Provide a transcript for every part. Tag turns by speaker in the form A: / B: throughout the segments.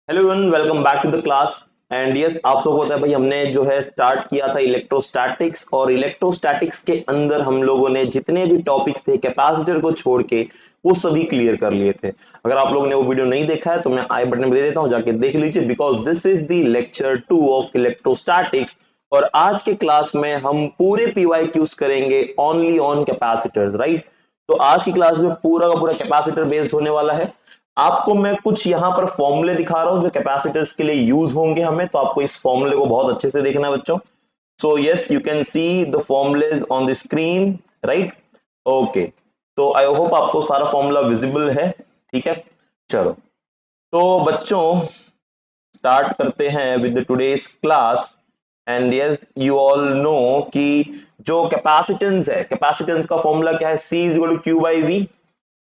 A: Hello everyone, welcome back to the class. And yes, आप सबको पता है भाई, हमने जो है स्टार्ट किया था इलेक्ट्रोस्टैटिक्स, और इलेक्ट्रोस्टैटिक्स के अंदर हम लोगों ने जितने भी टॉपिक्स थे कैपेसिटर को छोड़ के वो सभी क्लियर कर लिए थे। अगर आप लोगों ने वो वीडियो नहीं देखा है तो मैं आई बटन में दे देता हूँ, जाके देख लीजिए, because this is the lecture 2 of electrostatics. और आज के क्लास में हम पूरे पीवाईक्यूज करेंगे ओनली ऑन कैपेसिटर्स, राइट। तो आज की क्लास में पूरा का पूरा कैपेसिटर बेस्ड होने वाला है। आपको मैं कुछ यहां पर फॉर्मूले दिखा रहा हूं जो कैपेसिटर्स के लिए यूज होंगे हमें, तो आपको इस फॉर्मूले को बहुत अच्छे से देखना है बच्चों। So yes, you can see the formulas on the screen, right. Okay, तो आई होप आपको सारा फॉर्मूला विजिबल है। ठीक है, चलो तो बच्चों स्टार्ट करते हैं with today's class. And yes, you all know कि जो कैपेसिटेंस है, कैपेसिटेंस का फॉर्मूला क्या है, C is equal to Q by V.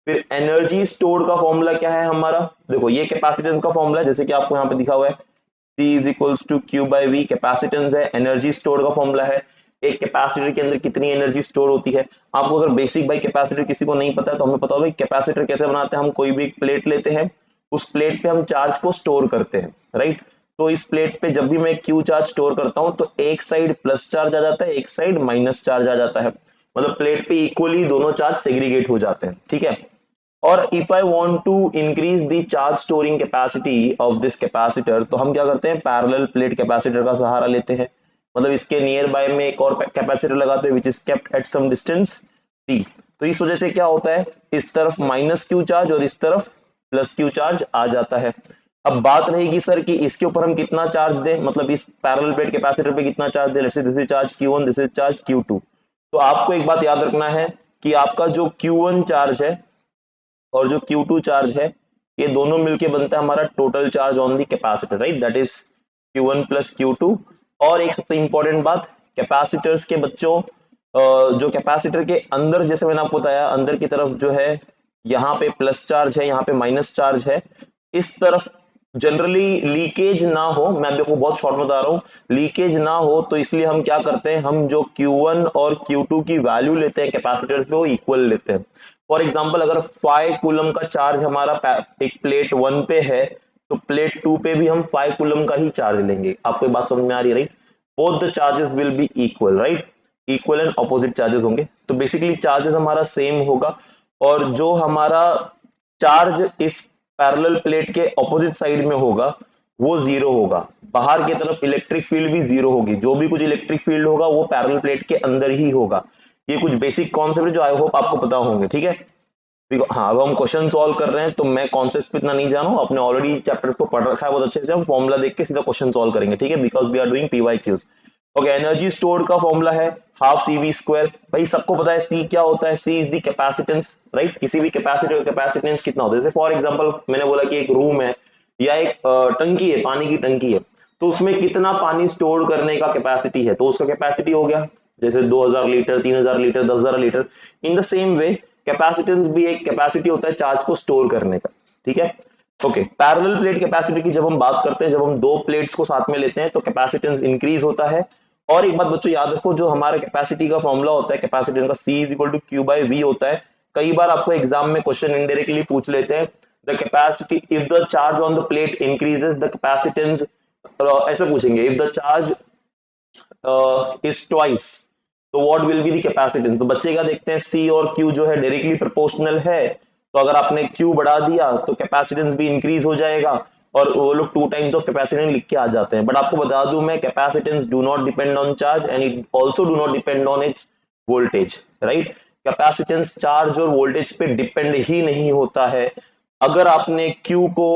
A: फिर एनर्जी स्टोर्ड का फॉर्मूला क्या है हमारा, देखो ये कैपेसिटेंस का फॉर्मूला है, जैसे कि आपको यहाँ पे दिखा हुआ है, C is equals to Q by V capacitance है। एनर्जी स्टोर्ड का फॉर्मूला है, एक कैपेसिटर के अंदर कितनी एनर्जी स्टोर होती है। आपको अगर बेसिक भाई कैपेसिटर किसी को नहीं पता है तो हमें पता होगा कैपेसिटर कैसे बनाते हैं। हम कोई भी एक प्लेट लेते हैं, उस प्लेट पे हम चार्ज को स्टोर करते हैं, राइट। तो इस प्लेट पे जब भी मैं क्यू चार्ज स्टोर करता हूं तो एक साइड प्लस चार्ज आ जाता है, एक साइड माइनस चार्ज आ जाता है, मतलब प्लेट पे इक्वली दोनों चार्ज सेग्रीगेट हो जाते हैं, ठीक है। और if I want to increase the charge storing capacity of this capacitor, तो हम क्या करते हैं, पैरेलल प्लेट कैपेसिटर का सहारा लेते हैं। मतलब इसके नियर बाय में एक और कैपेसिटर लगाते हैं which is kept at some distance T. तो इस वजह से क्या होता है, इस तरफ माइनस क्यू चार्ज और इस तरफ प्लस क्यू चार्ज आ जाता है। अब बात रहेगी सर कि इसके ऊपर हम कितना चार्ज दें, मतलब इस पैरेलल प्लेट कैपेसिटर पे कितना चार्ज दें। Let's say this is charge Q1, this is charge Q2। तो आपको एक बात याद रखना है कि आपका जो Q1 चार्ज है और जो Q2 चार्ज है, ये दोनों मिलके बनता है हमारा total charge on the capacitor, right, that is Q1 plus Q2। और एक सबसे इंपॉर्टेंट बात, कैपेसिटर्स के बच्चों, जो कैपेसिटर के अंदर, जैसे मैंने आपको बताया, अंदर की तरफ जो है यहाँ पे प्लस चार्ज है, यहाँ पे माइनस चार्ज है। इस तरफ जनरली लीकेज ना हो, मैं आपको बहुत शॉर्ट में बता रहा हूँ, लीकेज ना हो तो इसलिए हम क्या करते हैं, हम जो Q1 और Q2 की वैल्यू लेते हैं कैपेसिटर्स पे वो इक्वल लेते हैं। फॉर एग्जाम्पल, अगर 5 कूलम का चार्ज हमारा एक प्लेट 1 पे है, तो प्लेट 2 पे भी हम 5 कूलम का ही चार्ज लेंगे। आपको ये बात समझ में आ रही है, right. Both the charges will be equal, right, equal and opposite charges होंगे, तो बेसिकली चार्जेस हमारा सेम होगा। और जो हमारा चार्ज इस पैरेलल प्लेट के ऑपोजिट साइड में होगा वो जीरो होगा। बाहर की तरफ इलेक्ट्रिक फील्ड भी जीरो होगी, जो भी कुछ इलेक्ट्रिक फील्ड होगा वो पैरेलल प्लेट के अंदर ही होगा। ये कुछ बेसिक कॉन्सेप्ट है जो आई होप आपको पता होंगे, ठीक है। हाँ, अब हम क्वेश्चन सॉल्व कर रहे हैं, तो मैं कॉन्सेप्ट पे इतना नहीं जाना हूं, आपने ऑलरेडी चैप्टर को पढ़ रखा है बहुत अच्छे से, हम फॉर्मूला देख के सीधा क्वेश्चन सॉल्व करेंगे, ठीक है, because we are doing PYQs. Okay, energy stored का फॉर्मूला है हाफ सी वी स्क्वायर। भाई सबको पता है सी क्या होता है, C is the capacitance, right. किसी भी कैपेसिटर का कैपेसिटेंस कितना होता है, जैसे फॉर एग्जांपल मैंने बोला कि एक रूम है या एक टंकी है, पानी की टंकी है, तो उसमें कितना पानी स्टोर करने का कैपेसिटी है, तो उसका कैपेसिटी हो गया जैसे 2000 litre, 3000 litre, 10,000 litre. In the same way capacitance भी एक कैपेसिटी होता है चार्ज को स्टोर करने का, ठीक है। ओके, पैरेलल प्लेट कैपेसिटी की जब हम बात करते हैं, जब हम दो प्लेट्स को साथ में लेते हैं तो कैपेसिटेंस इंक्रीज होता है। और एक बात बच्चों याद रखो, जो हमारा कैपेसिटी का फॉर्मूला होता है कैपेसिटेंस का, C is equal to Q by V होता है। कई बार आपको एग्जाम में क्वेश्चन इनडायरेक्टली पूछ लेते हैं, the capacity if the charge on the plate increases the capacitance, ऐसे पूछेंगे, if the charge is twice, तो what will be the capacitance. तो बच्चे क्या देखते हैं, सी और क्यू जो है डायरेक्टली प्रोपोर्शनल है, तो अगर आपने क्यू बढ़ा दिया तो कैपेसिटेंस भी इंक्रीज हो जाएगा, और वो लोग 2 टाइम्स ऑफ कैपेसिटेंस लिख के आ जाते हैं। बट आपको बता दूं मैं, capacitance do not depend on charge and it also do not depend on it's voltage, right. Capacitance charge और वोल्टेज पे डिपेंड ही नहीं होता है। अगर आपने क्यू को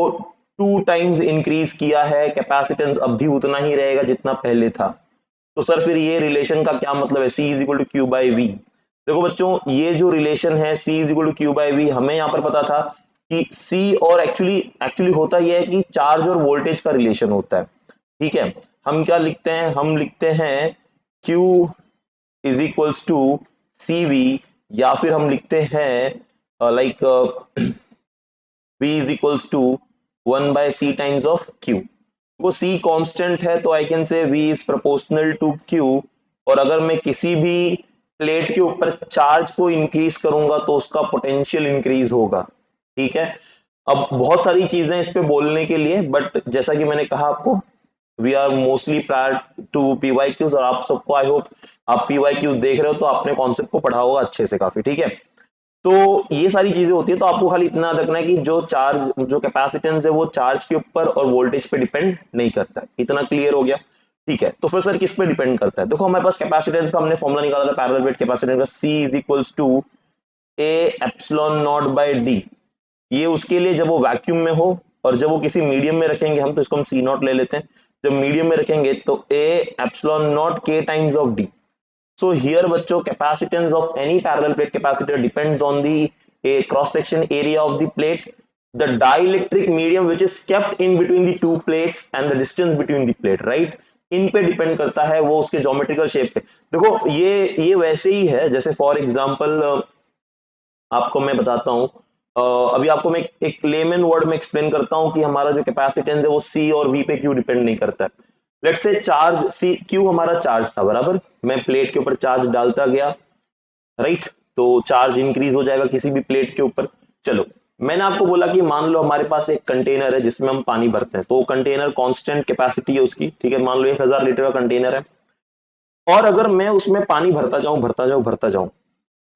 A: 2 टाइम्स इंक्रीज किया है, कैपेसिटेंस अब भी उतना ही रहेगा जितना पहले था। तो सर फिर ये रिलेशन का क्या मतलब है, C is equal to Q by V. देखो बच्चों, ये जो रिलेशन है C is equal to Q by V, हमें यहाँ पर पता था कि C, और एक्चुअली एक्चुअली होता यह है कि चार्ज और वोल्टेज का रिलेशन होता है, ठीक है। हम क्या लिखते हैं, हम लिखते हैं Q is equals to C V, या फिर हम लिखते हैं like V is equals to 1 by C times of Q। वो C कांस्टेंट है तो I can say V is proportional to Q। और अगर मैं किसी भी प्लेट के ऊपर चार्ज को इंक्रीज करूंगा तो उसका पोटेंशियल इंक्रीज होगा, ठीक है। अब बहुत सारी चीजें इस पे बोलने के लिए, बट जैसा कि मैंने कहा आपको, we are mostly prior to PYQs, और आप सबको आई होप आप पीवाईक्यूज देख रहे हो तो आपने कॉन्सेप्ट को पढ़ा होगा अच्छे से काफी, ठीक है। तो ये सारी चीजें होती है, तो आपको खाली इतना रखना है कि जो चार्ज, जो कैपेसिटेंस है वो चार्ज के ऊपर और वोल्टेज पे डिपेंड नहीं करता है। इतना क्लियर हो गया, ठीक है। तो फिर सर किस पे डिपेंड करता है? देखो हमारे पास कैपेसिटेंस का हमने फॉर्मूला निकाला था पैरेलल प्लेट कैपेसिटेंस का, C is equals to A epsilon naught by D. ये उसके लिए जब वो वैक्यूम में हो, और जब वो किसी मीडियम में रखेंगे हम, तो इसको हम सी नॉट ले लेते हैं। जब मीडियम में रखेंगे तो ए एप्सिलॉन नॉट के times of D. So here बच्चों capacitance of any parallel plate capacitor depends on the cross section area of the plate, the dielectric medium which is kept in between the two plates and the distance between the plate, right? इन पे depend करता है वो उसके geometrical shape पे। देखो ये वैसे ही है जैसे फॉर एग्जांपल आपको मैं बताता हूँ, अभी आपको मैं एक लेमन वर्ड में एक्सप्लेन करता हूँ कि हमारा जो कैपेसिटेंस है वो सी और वी पे क्यों डिपेंड नहीं करता है। Let's say charge C Q हमारा चार्ज था, बराबर, मैं प्लेट के ऊपर चार्ज डालता गया, राइट, तो चार्ज इंक्रीज हो जाएगा किसी भी प्लेट के ऊपर। चलो, मैंने आपको बोला कि मान लो हमारे पास एक कंटेनर है जिसमें हम पानी भरते हैं, तो वो कंटेनर कांस्टेंट कैपेसिटी है उसकी, ठीक है, मान लो 1000 लीटर का कंटेनर है, और अगर मैं उसमें पानी भरता जाऊं भरता जाऊं भरता जाऊं,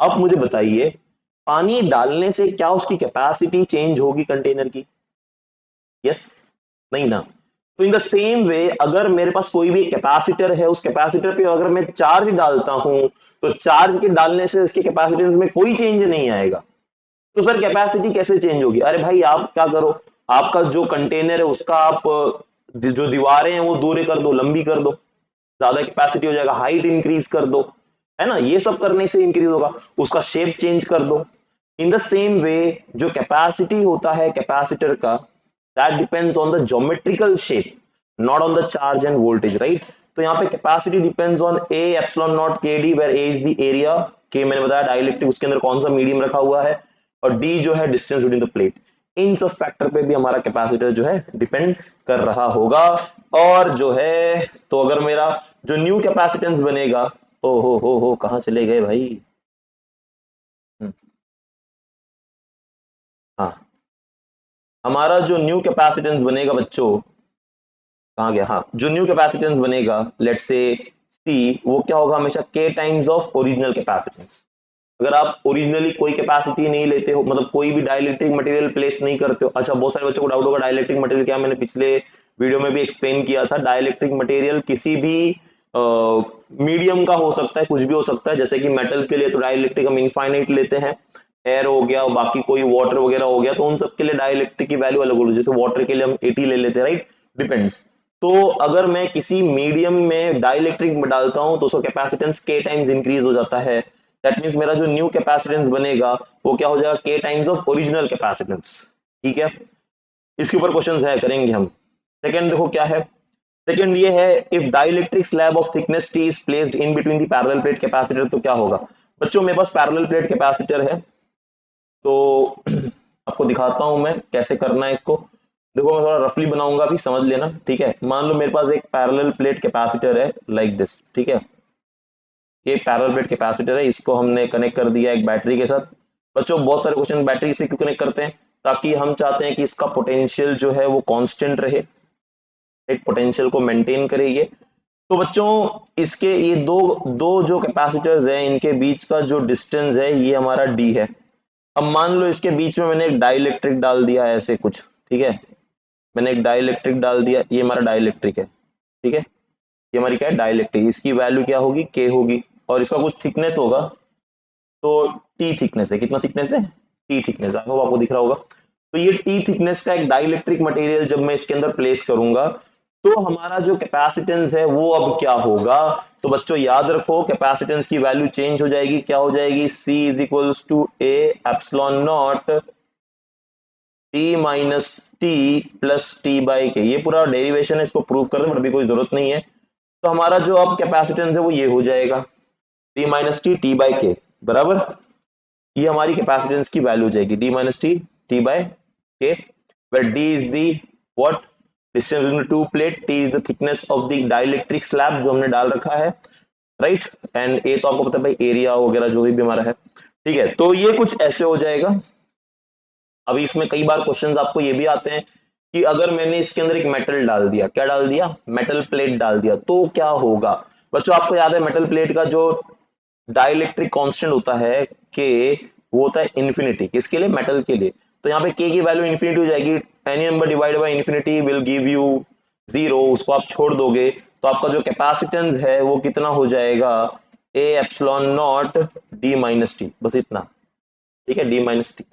A: अब मुझे बताइए पानी डालने से क्या उसकी कैपेसिटी चेंज होगी कंटेनर की? यस, नहीं ना। तो इन द सेम वे अगर मेरे पास कोई भी कैपेसिटर है, उस कैपेसिटर पे अगर मैं चार्ज डालता हूं, तो चार्ज के डालने से उसके कैपेसिटेंस में कोई चेंज नहीं आएगा। तो सर कैपेसिटी कैसे चेंज होगी? अरे भाई आप क्या करो, आपका जो कंटेनर है उसका आप जो दीवारें हैं वो दूर कर दो, लंबी कर दो, ज्यादा कैपेसिटी हो जाएगा, हाइट इंक्रीज कर दो, है ना, ये सब करने से इंक्रीज होगा। उसका शेप चेंज कर दो। इन द सेम वे जो कैपेसिटी होता है कैपेसिटर का, that depends on the geometrical shape, not on the charge and voltage, right. तो यहाँ पे capacity depends on A epsilon naught K d, where A is the area, के मैंने बताया डाइलेक्ट्रिक, उसके अंदर कौन सा मीडियम रखा हुआ है, और डी जो है डिस्टेंस बिटवीन द प्लेट। इन सब फैक्टर पे भी हमारा कैपेसिटर जो है डिपेंड कर रहा होगा। और जो है, तो अगर मेरा जो न्यू कैपेसिटेंस बनेगा, ओ हो कहाँ चले गए भाई? हम्म, हाँ, हमारा जो न्यू कैपेसिटेंस बनेगा बच्चों, कहाँ गया, हाँ, जो न्यू कैपेसिटेंस बनेगा लेट्स से सी, वो क्या होगा हमेशा के टाइम्स ऑफ ओरिजिनल कैपेसिटेंस। अगर आप ओरिजिनली कोई कैपेसिटी नहीं लेते हो, मतलब कोई भी डाइलेक्ट्रिक मटेरियल प्लेस नहीं करते हो, अच्छा बहुत सारे बच्चों को डाउट होगा डाइलेक्ट्रिक मटेरियल क्या, मैंने पिछले वीडियो में भी एक्सप्लेन किया था, डाइलेक्ट्रिक मटेरियल किसी भी मीडियम का हो सकता है, कुछ भी हो सकता है, जैसे कि मेटल के लिए तो डाइलेक्ट्रिक हम इनफाइनाइट लेते हैं, एयर हो गया, बाकी कोई वाटर वगैरह हो गया, तो उन सब के लिए डाइलेक्ट्रिक की वैल्यू अलग होगी, जैसे वाटर के लिए हम 80 ले लेते हैं, राइट, डिपेंड्स। तो अगर मैं किसी मीडियम में डाइलेक्ट्रिक डालता हूं तो उसका कैपेसिटेंस के टाइम्स इंक्रीज हो जाता है, दैट मींस मेरा जो न्यू कैपेसिटेंस बनेगा वो क्या हो जाएगा, के टाइम्स ऑफ ओरिजिनल कैपेसिटेंस, ठीक है। इसके ऊपर क्वेश्चंस है, करेंगे हम। सेकंड देखो क्या है, सेकंड ये है, if dielectric slab of thickness T is placed in between the parallel plate capacitor, तो क्या होगा? बच्चों मेरे पास पैरेलल प्लेट कैपेसिटर है, तो आपको दिखाता हूं मैं कैसे करना है इसको। देखो मैं थोड़ा रफली बनाऊंगा, अभी समझ लेना, ठीक है। मान लो मेरे पास एक पैरेलल प्लेट कैपेसिटर है लाइक दिस, ठीक है, ये पैरेलल प्लेट कैपेसिटर है, इसको हमने कनेक्ट कर दिया एक बैटरी के साथ। बच्चों बहुत सारे क्वेश्चन बैटरी से क्यों कनेक्ट करते हैं? ताकि हम चाहते हैं कि इसका पोटेंशियल जो है वो कांस्टेंट रहे, एक पोटेंशियल को मेंटेन करे ये। तो बच्चों इसके ये दो दो जो कैपेसिटर्स हैं इनके बीच का जो डिस्टेंस है ये हमारा डी है। अब मान लो इसके बीच में मैंने एक डाइलेक्ट्रिक डाल दिया ऐसे कुछ, ठीक है, मैंने एक डाइलेक्ट्रिक डाल दिया, ये हमारा डाइलेक्ट्रिक है, ठीक है, ये हमारी क्या है, डाइलेक्ट्रिक, इसकी वैल्यू क्या होगी, के होगी, और इसका कुछ थिकनेस होगा, तो टी थिकनेस है, कितना थिकनेस है, टी थिकनेस, आपको दिख रहा होगा। तो ये टी थिकनेस का एक डाइलेक्ट्रिक मटेरियल जब मैं इसके अंदर प्लेस करूंगा, तो हमारा जो कैपेसिटेंस है वो अब क्या होगा? तो बच्चों याद रखो कैपेसिटेंस की वैल्यू चेंज हो जाएगी, क्या हो जाएगी, C is equals to A epsilon naught T minus T plus T by K. ये पूरा डेरिवेशन है, इसको प्रूव कर दे, बट अभी कोई जरूरत नहीं है। तो हमारा जो अब कैपेसिटेंस है वो ये हो जाएगा, टी माइनस टी बाई के, बराबर, ये हमारी कैपेसिटेंस की वैल्यू हो जाएगी, डी माइनस टी बाय के, where d is the what distance between the two plate, t is the thickness of the dielectric slab जो हमने डाल रखा है, राइट, एंड ए तो आपको पता है भाई एरिया वगैरह जो भी हमारा है, ठीक है। तो ये कुछ ऐसे हो जाएगा, अभी इसमें कई बार क्वेश्चंस आपको ये भी आते हैं कि अगर मैंने इसके अंदर एक मेटल डाल दिया, क्या डाल दिया, मेटल प्लेट डाल दिया, तो क्या होगा। बच्चों आपको याद है मेटल प्लेट का जो डाइलेक्ट्रिक कांस्टेंट होता है के, वो होता है इन्फिनिटी, किसके लिए, मेटल के लिए। तो यहाँ पे के की वैल्यू इन्फिनिटी हो जाएगी, any number divide by infinity will give you zero, उसको आप छोड़ दोगे तो आपका जो कैपेसिटेंस है वो कितना हो जाएगा, ए epsilon not D minus T, बस इतना, ठीक है, डी माइनस टी।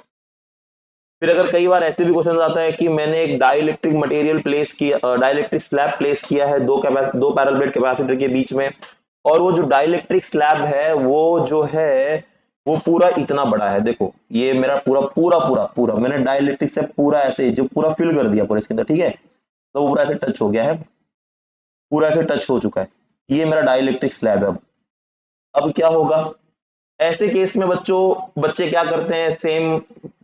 A: फिर अगर कई बार ऐसे भी क्वेश्चन आता है कि मैंने एक डाइलेक्ट्रिक मटेरियल प्लेस किया, डाइलेक्ट्रिक स्लैब प्लेस किया है दो पैरेलल प्लेट कैपेसिटर के बीच में, और वो जो डाइलेक्ट्रिक स्लैब है वो जो है वो पूरा इतना बड़ा है, देखो ये मेरा पूरा पूरा पूरा पूरा मैंने डाइलेक्ट्रिक से पूरा ऐसे जो पूरा फिल कर दिया पूरा इसके अंदर, ठीक है, तो वो पूरा ऐसे टच हो गया है, पूरा ऐसे टच हो चुका है, ये मेरा डाइलेक्ट्रिक स्लैब है। अब क्या होगा ऐसे केस में बच्चों, बच्चे क्या करते हैं, सेम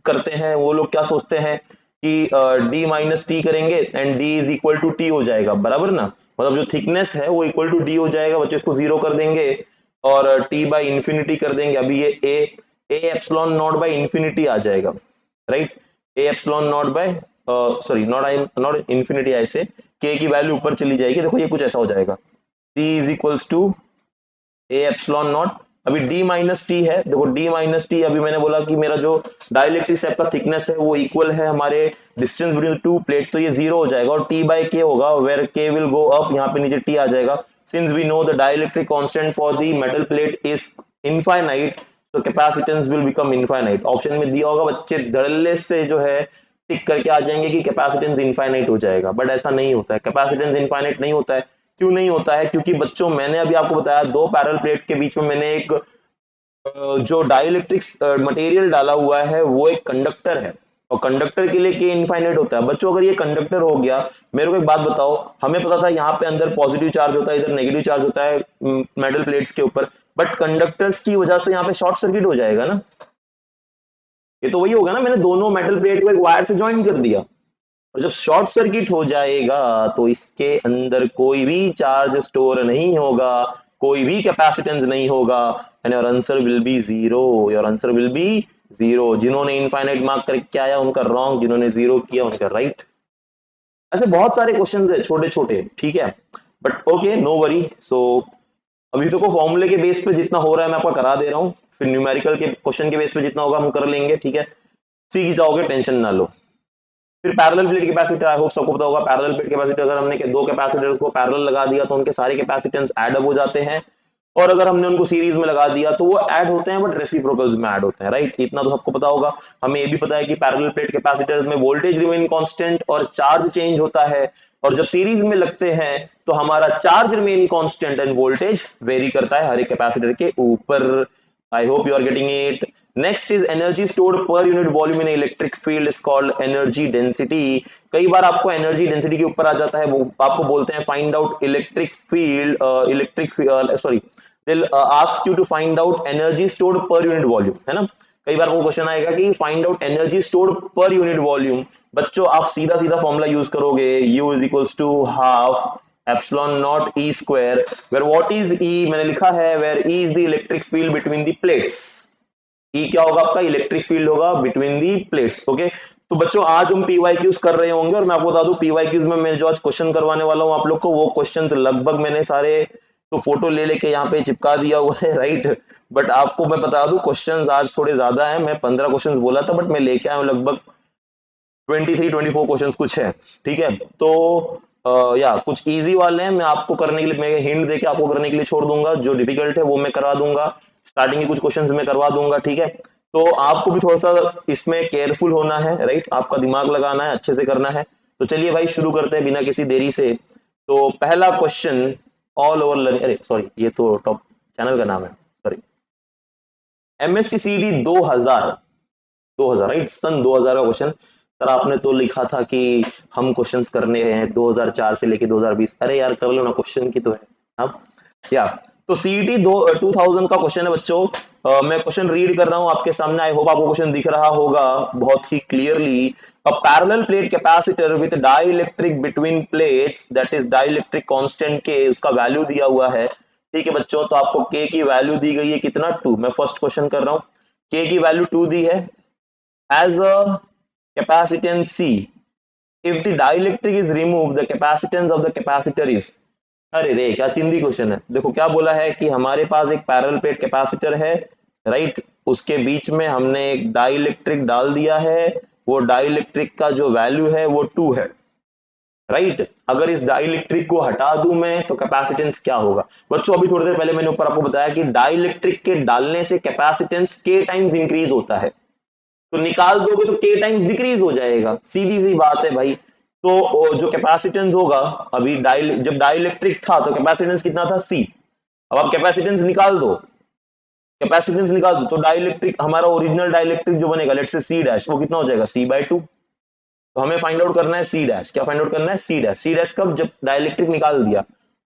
A: करते हैं, वो लोग क्या सोचते हैं कि डी माइनस टी करेंगे and D is equal to T हो जाएगा, बराबर ना, मतलब जो थिकनेस है वो इक्वल टू डी हो जाएगा, बच्चे इसको जीरो कर देंगे और टी बाई इंफिनिटी कर देंगे। अभी ये A epsilon naught by infinity आ जाएगा, right, A epsilon naught by sorry naught infinity, ऐसे के की वैल्यू ऊपर चली जाएगी, देखो ये कुछ ऐसा हो जाएगा, T is equals to A epsilon naught, अभी डी माइनस टी है, देखो डी माइनस टी, अभी मैंने बोला कि मेरा जो डाइलेक्ट्रिक स्लैब का थिकनेस है वो इक्वल है हमारे डिस्टेंस बिटवीन टू प्लेट, तो ये जीरो हो जाएगा और टी बाई के होगा, वेर के विल गो अप, यहाँ पे नीचे टी आ जाएगा, since we know the dielectric constant for the metal plate is infinite, तो capacitance will become infinite. Option में दिया होगा, बच्चे धड़ल्ले से जो है टिक करके आ जाएंगे कि कैपेसिटेंस इनफाइनाइट हो जाएगा, बट ऐसा नहीं होता है, कैपेसिटेंस इनफाइनाइट नहीं होता है। क्यों नहीं होता है, क्योंकि बच्चों मैंने अभी आपको बताया दो पैरेलल प्लेट के बीच में मैंने एक जो डाइलेक्ट्रिक मटेरियल डाला हुआ है वो एक कंडक्टर है, और कंडक्टर के लिए के इनफाइनाइट होता है। बच्चों अगर ये कंडक्टर हो गया, मेरे को एक बात बताओ, हमें पता था यहाँ पे अंदर पॉजिटिव चार्ज होता है, इधर नेगेटिव चार्ज होता है मेटल प्लेट्स के ऊपर, बट कंडक्टर्स की वजह से यहाँ पे शॉर्ट सर्किट हो जाएगा ना, ये तो वही होगा ना, मैंने दोनों मेटल प्लेट को एक वायर से ज्वाइन कर दिया, और जब शॉर्ट सर्किट हो जाएगा तो इसके अंदर कोई भी चार्ज स्टोर नहीं होगा, कोई भी कैपेसिटेंस नहीं होगा, and your answer will be zero, your answer will be zero. जिन्होंने इनफाइनाइट मार्क करके आया उनका रॉन्ग, जिन्होंने जीरो किया उनका राइट। ऐसे बहुत सारे क्वेश्चंस है छोटे छोटे, ठीक है, बट ओके नो वरी। सो अभी तो को फॉर्मूले के बेस पे जितना हो रहा है मैं आपको करा दे रहा हूँ, फिर न्यूमेरिकल के क्वेश्चन के बेस पे जितना होगा हम कर लेंगे, ठीक है, सीख जाओगे, टेंशन ना लो। फिर parallel plate capacitor, I hope सबको पता होगा, पैरेलल प्लेट कैपेसिटर अगर हमने दो कैपेसिटर्स को पैरेलल लगा दिया तो उनके सारे कैपेसिटेंस ऐड अप हो जाते हैं, और अगर हमने उनको सीरीज में लगा दिया तो वो ऐड होते हैं बट रेसिप्रोकल्स में ऐड होते हैं, राइट, इतना तो सबको पता होगा। हमें ये भी पता है कि पैरेलल प्लेट कैपेसिटर्स में वोल्टेज रिमेन कांस्टेंट और चार्ज चेंज होता है, और जब सीरीज में लगते हैं तो हमारा charge remain constant end voltage very करता है हर एक कैपेसिटर के ऊपर। I hope you are getting it. Next is energy stored per unit volume in electric field is called energy density. कई बार आपको energy density के ऊपर आ जाता है, वो आपको बोलते हैं find out electric field, sorry, they'll ask you to find out energy stored per unit volume, है ना। कई बार वो क्वेश्चन आएगा कि find out energy stored per unit volume, बच्चों आप सीधा सीधा फॉर्मूला यूज करोगे, U is equals to half epsilon naught E square, where what is E, मैंने लिखा है where E is the electric field between the plates, E क्या होगा आपका, इलेक्ट्रिक फील्ड होगा बिटवीन दी प्लेट्स, ओके। तो बच्चों आज हम पीवाईक्यूज कर रहे होंगे, और मैं आपको बता दूं पीवाईक्यूज में मैं जो आज क्वेश्चन करवाने वाला हूं आप लोग को, वो क्वेश्चन लगभग मैंने सारे तो फोटो ले लेके यहाँ पे चिपका दिया हुआ है, राइट, बट आपको मैं बता दूं क्वेश्चंस आज थोड़े ज्यादा हैं, मैं 15 क्वेश्चंस बोला था बट मैं लेके आया हूं लगभग 23-24 क्वेश्चंस कुछ है, ठीक है। तो या कुछ इजी वाले हैं, मैं आपको करने के लिए, मैं हिंट देके आपको करने के लिए छोड़ दूंगा, जो डिफिकल्ट है वो मैं करा दूंगा, स्टार्टिंग के कुछ क्वेश्चंस मैं करवा दूंगा, ठीक है। तो आपको भी थोड़ा सा इसमें केयरफुल होना है, राइट, आपका दिमाग लगाना है, अच्छे से करना है। तो चलिए भाई शुरू करते हैं बिना किसी देरी से। तो पहला क्वेश्चन, ऑल ओवर लर्निंग, अरे सॉरी ये तो टॉप चैनल का नाम है, सॉरी, MSTCD 2000 राइट, सन 2000 का क्वेश्चन। सर आपने तो लिखा था कि हम क्वेश्चंस करने हैं 2004 से लेके 2020, अरे यार कर लो ना, क्वेश्चन की तो है अब, या तो सीईटी 2000 का क्वेश्चन है बच्चों। मैं क्वेश्चन रीड कर रहा हूं आपके सामने, आई होप आपको क्वेश्चन दिख रहा होगा बहुत ही clearly. A parallel plate capacitor with dielectric between plates, that is dielectric constant K, उसका वैल्यू दिया हुआ है, ठीक है बच्चों। तो आपको के की वैल्यू दी गई है कितना, 2, मैं फर्स्ट क्वेश्चन कर रहा हूं, के की वैल्यू 2 दी है, as a capacitance C. If the dielectric is removed, the capacitance of the capacitor is. अरे रे क्या चिंदी क्वेश्चन है। देखो क्या बोला है कि हमारे पास एक पैरेलल प्लेट कैपेसिटर है, राइट, उसके बीच में हमने एक डाइलेक्ट्रिक डाल दिया है, वो डाइलेक्ट्रिक का जो वैल्यू है वो 2 है, राइट। अगर इस डाइलेक्ट्रिक को हटा दूं मैं तो कैपेसिटेंस क्या होगा बच्चों? अभी थोड़ी देर पहले मैंने ऊपर आपको बताया कि डाइलेक्ट्रिक के डालने से कैपेसिटेंस के टाइम्स इंक्रीज होता है, तो निकाल दोगे तो के टाइम्स डिक्रीज हो जाएगा, सीधी सी बात है भाई। तो जो कैपेसिटेंस होगा, अभी जब डाइलेक्ट्रिक था तो कैपेसिटेंस कितना था? सी। अब आप कैपेसिटेंस निकाल दो, कैपेसिटेंस निकाल दो तो डाइलेक्ट्रिक, हमारा ओरिजिनल डाइलेक्ट्रिक जो बनेगा लेट्स से सी डैश, वो कितना हो जाएगा? C/2। तो हमें फाइंड आउट करना है सी डैश। क्या फाइंड आउट करना है? C dash. सी डैश कब? जब डाइलेक्ट्रिक निकाल दिया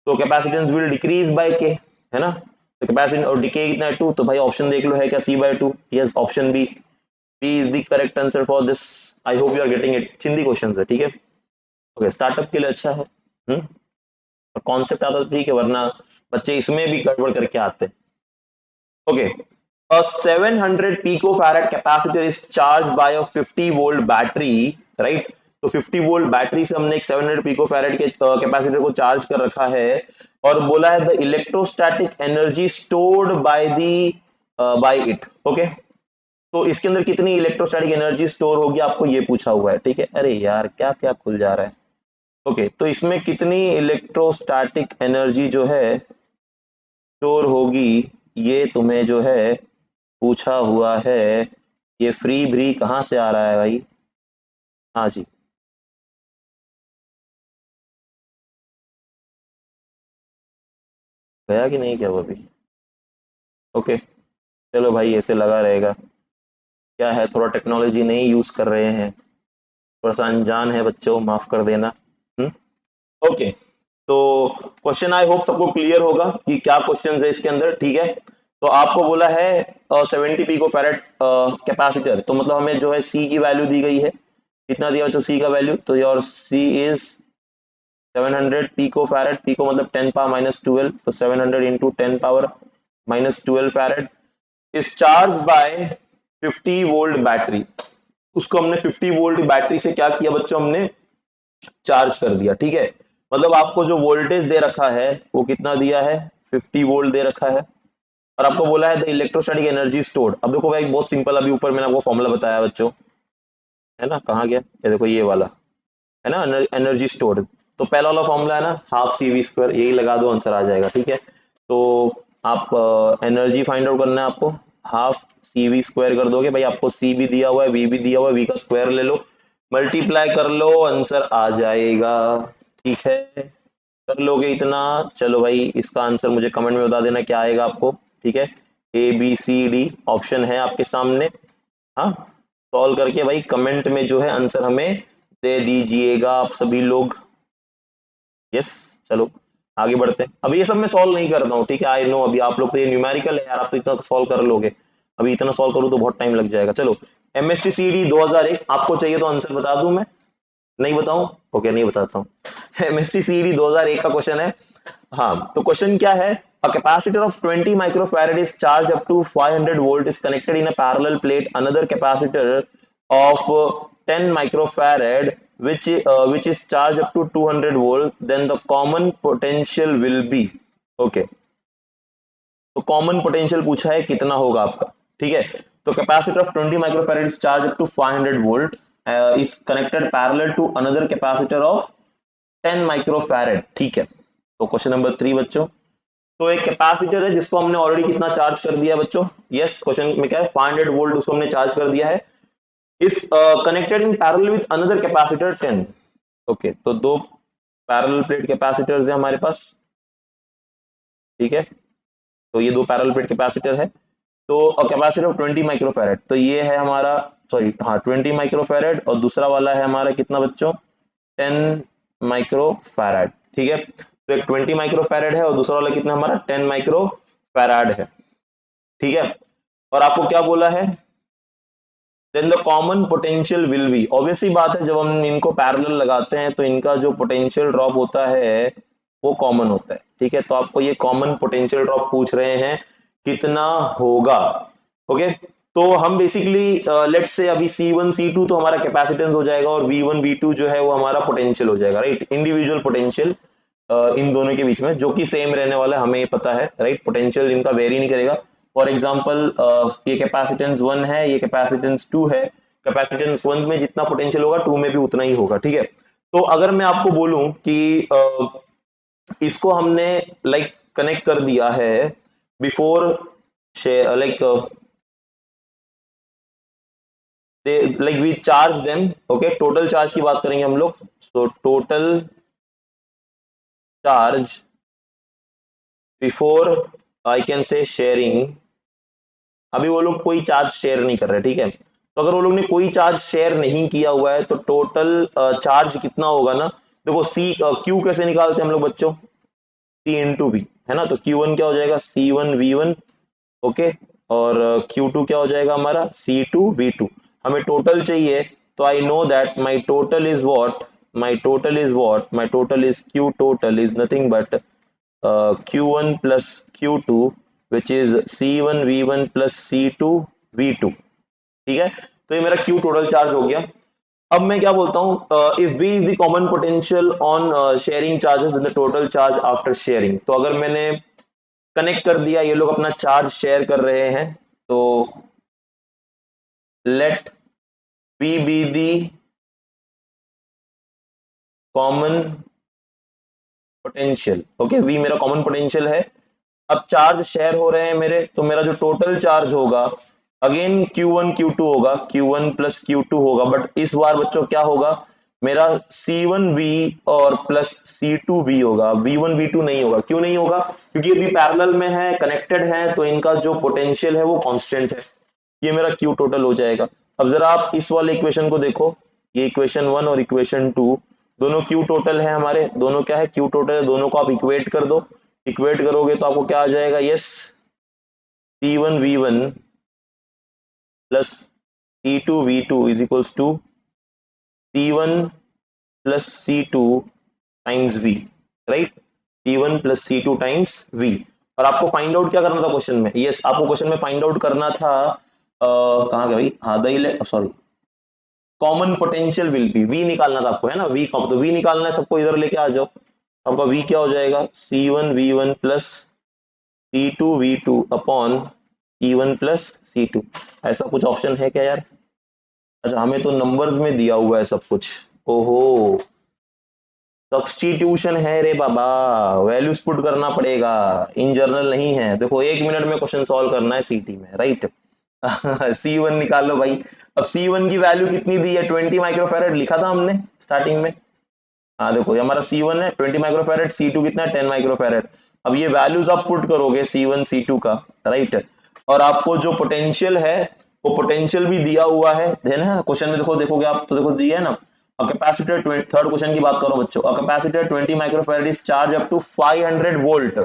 A: तो कैपेसिटेंस विल डिक्रीज बाय के, है ना। तो कैपेसिटेंस और डिके कितना है? 2। तो भाई ऑप्शन देख लो है क्या? C/2। Yes, option B, B is the correct answer for this. I hope you are getting it. चिंदी क्वेश्चन है, ठीक है। ओके, स्टार्टअप के लिए अच्छा है, कॉन्सेप्ट आता तो ठीक है, वरना बच्चे इसमें भी गड़बड़ करके आते हैं। Okay, a 700 picofarad capacitor is charged by a 50 volt battery, right? तो 50 वोल्ट बैटरी से हमने एक 700 पिकोफैरेड के कैपेसिटर को चार्ज कर रखा है, और बोला है the electrostatic energy stored bye it. Okay, तो इसके अंदर कितनी इलेक्ट्रोस्टैटिक एनर्जी स्टोर होगी आपको ये पूछा हुआ है, ठीक है। अरे यार क्या क्या खुल जा रहा है। ओके, तो इसमें कितनी इलेक्ट्रोस्टैटिक एनर्जी जो है स्टोर होगी, ये तुम्हें जो है पूछा हुआ है। ये फ्री ब्री कहाँ से आ रहा है भाई? हाँ जी, गया कि नहीं क्या वो अभी? ओके, चलो भाई ऐसे लगा रहेगा। क्या है, थोड़ा टेक्नोलॉजी नहीं यूज कर रहे हैं, थोड़ा सा अनजान है बच्चों, माफ कर देना। ओके, तो क्वेश्चन आई होप सबको क्लियर होगा कि क्या क्वेश्चन है इसके अंदर, ठीक है। तो आपको बोला है 70 पिको फैरेड कैपेसिटर, तो मतलब हमें जो है सी की वैल्यू दी गई है। कितना दिया बच्चों सी का वैल्यू? तो your C is 700 pico farad, pico मतलब 10 पावर माइनस 12, तो 700 into 10 power minus 12 farad is charge by 50 volt battery. उसको हमने 50 वोल्ट बैटरी से क्या किया बच्चों? हमने चार्ज कर दिया, ठीक है। मतलब आपको जो वोल्टेज दे रखा है वो कितना दिया है? 50 वोल्ट दे रखा है, और आपको बोला है द इलेक्ट्रोस्टैटिक एनर्जी स्टोर्ड। अब देखो भाई बहुत सिंपल, अभी ऊपर मैंने आपको फॉर्मूला बताया बच्चों, है ना, कहाँ गया ये? देखो ये वाला है ना, एनर्जी स्टोर्ड। तो पहला वाला फॉर्मूला है ना, हाफ CV², यही लगा दो आंसर आ जाएगा, ठीक है। तो आप एनर्जी फाइंड आउट करना है आपको, हाफ CV² कर दोगे भाई, आपको सी भी दिया हुआ है, वी भी दिया हुआ है, वी का स्क्वायर ले लो, मल्टीप्लाई कर लो, आंसर आ जाएगा, ठीक है। कर लोगे इतना? चलो भाई इसका आंसर मुझे कमेंट में बता देना क्या आएगा आपको, ठीक है। ABCD ऑप्शन है आपके सामने, हाँ। सॉल्व करके भाई कमेंट में जो है आंसर हमें दे दीजिएगा आप सभी लोग। यस, चलो आगे बढ़ते हैं। अभी ये सब मैं सॉल्व नहीं करता हूँ, ठीक है, आई नो। अभी आप लोग तो ये न्यूमेरिकल है यार, आप तो इतना सॉल्व कर लोगे, अभी इतना सॉल्व करूँ तो बहुत टाइम लग जाएगा। चलो, MSTCD 2001 आपको चाहिए तो आंसर बता दूं मैं? नहीं बताऊं? ओके, नहीं बताता हूँ। MSTCD 2001 का क्वेश्चन है। हाँ, तो क्वेश्चन क्या है? A capacitor of 20 microfarad is charged up to 500 volt is connected in a parallel plate. Another capacitor of 10 microfarad which is charged up to 200 volt. Then the common potential will be. Okay. तो common potential पूछा है कितना होगा आपका, ठीक है। तो capacitor of 20 microfarad is charge up to 500 volt is connected parallel to another capacitor of 10 microfarad, ठीक है। तो क्वेश्चन नंबर 3 बच्चों, तो एक कैपेसिटर है जिसको हमने ऑलरेडी कितना चार्ज कर दिया बच्चों? यस, क्वेश्चन में क्या है? 500 वोल्ट उसको हमने चार्ज कर दिया है, is connected in parallel with another capacitor 10। Okay, तो दो पैरेलल प्लेट कैपेसिटर्स है हमारे पास, ठीक है। तो ये दो पैरेलल प्लेट कैपेसिटर है, तो कैपेसिटर ऑफ 20 माइक्रोफैराड, तो ये है हमारा, सॉरी हाँ 20 माइक्रोफैराड, और दूसरा वाला है हमारा कितना बच्चों? 10 माइक्रोफैराड, ठीक है। तो एक 20 माइक्रोफैराड है और दूसरा वाला कितना हमारा? 10 माइक्रोफैराड है, ठीक है। और आपको क्या बोला है? Then the common potential will be, obvious सी बात है, जब हम इनको पैरेलल लगाते हैं तो इनका जो पोटेंशियल ड्रॉप होता है वो कॉमन होता है, ठीक है। तो आपको ये कॉमन पोटेंशियल ड्रॉप पूछ रहे हैं कितना होगा, ओके। तो हम बेसिकली लेट्स से अभी C1 C2 तो हमारा कैपेसिटेंस हो जाएगा और V1 V2 जो है वो हमारा पोटेंशियल हो जाएगा, राइट, इंडिविजुअल पोटेंशियल इन दोनों के बीच में, जो कि सेम रहने वाला है, हमें पता है, राइट, पोटेंशियल इनका वेरी नहीं करेगा। फॉर एग्जांपल ये कैपेसिटेंस 1 है, ये कैपेसिटेंस 2 है, कैपेसिटेंस 1 में जितना पोटेंशियल होगा 2 में भी उतना ही होगा, ठीक है। तो अगर मैं आपको बोलूं कि इसको हमने लाइक कनेक्ट कर दिया है before like like we charge them, okay, total charge की बात करेंगे हम लोग, so total charge before I can say sharing. अभी वो लोग कोई चार्ज शेयर नहीं कर रहे, ठीक है। तो अगर वो लोग ने कोई चार्ज शेयर नहीं किया हुआ है तो टोटल चार्ज कितना होगा ना, देखो सी क्यू कैसे निकालते हैं हम लोग बच्चों, सी इंटू वी, है ना। तो Q1 क्या हो जाएगा, C1 V1, ओके, और Q2 क्या हो जाएगा हमारा, C2 V2। हमें टोटल चाहिए, तो आई know that my total is what, my total is what, my total is Q total is nothing but Q1 plus Q2 which is C1 V1 plus C2 V2, ठीक है। तो ये मेरा Q total charge हो गया। अब मैं क्या बोलता हूं, if V is the common potential on sharing charges then the total charge after sharing. तो अगर मैंने कनेक्ट कर दिया, ये लोग अपना चार्ज शेयर कर रहे हैं, तो let V be the common potential, okay, V मेरा कॉमन पोटेंशियल है। अब चार्ज शेयर हो रहे हैं मेरे, तो मेरा जो टोटल चार्ज होगा अगेन Q1 Q2 होगा, Q1 प्लस Q2 होगा, बट इस बार बच्चों क्या होगा, मेरा C1V और प्लस C2V होगा, V1 V2 नहीं होगा। क्यों नहीं होगा, क्योंकि अभी पैरेलल में है, कनेक्टेड है, तो इनका जो पोटेंशियल है वो कांस्टेंट है। ये मेरा Q टोटल हो जाएगा। अब जरा आप इस वाले इक्वेशन को देखो, ये इक्वेशन 1 और इक्वेशन 2 दोनों Q टोटल है हमारे, दोनों क्या है, Q टोटल है, दोनों को आप इक्वेट कर दो। इक्वेट करोगे तो आपको क्या आ जाएगा, yes, C1V1 plus C2V2 is equals to C1 plus C2 times V, right, C1 plus C2 times V। और आपको फाइंड आउट क्या करना था क्वेश्चन में, यस, आपको क्वेश्चन में फाइंड आउट करना था कहाँ गया भाई, हाँ the sorry, common potential will B, V निकालना था आपको, है ना, V कॉम, तो V निकालना है, सबको इधर लेके आ जाओ। आपका V क्या हो जाएगा, C1V1 plus C2V2 upon C1 plus C2। ऐसा कुछ ऑप्शन है क्या यार, अच्छा हमें तो नंबर्स में दिया हुआ है सब कुछ, ओहो, सब्स्टिट्यूशन है रे बाबा, वैल्यूज पुट करना पड़ेगा, इन जर्नल नहीं है। देखो 1 मिनट में क्वेश्चन सॉल्व करना है सीटी में, राइट। C1 निकाल लो भाई। अब C1 की वैल्यू कितनी दी है, 20 माइक्रोफैरेड लिखा था हमने स्टार्टिंग में। हाँ देखो ये हमारा C1 है 20 माइक्रोफैरेड, C2 कितना है 10 माइक्रोफैरेड। अब ये वैल्यूज आप पुट करोगे C1 C2 का, राइट, और आपको जो पोटेंशियल है वो पोटेंशियल भी दिया हुआ है, देन है क्वेश्चन में, देखो देखोगे आप तो देखो दिया है ना। अ कैपेसिटर, थर्ड क्वेश्चन की बात करो बच्चों, a capacitor 20 microfarad is charge up to 500 volt,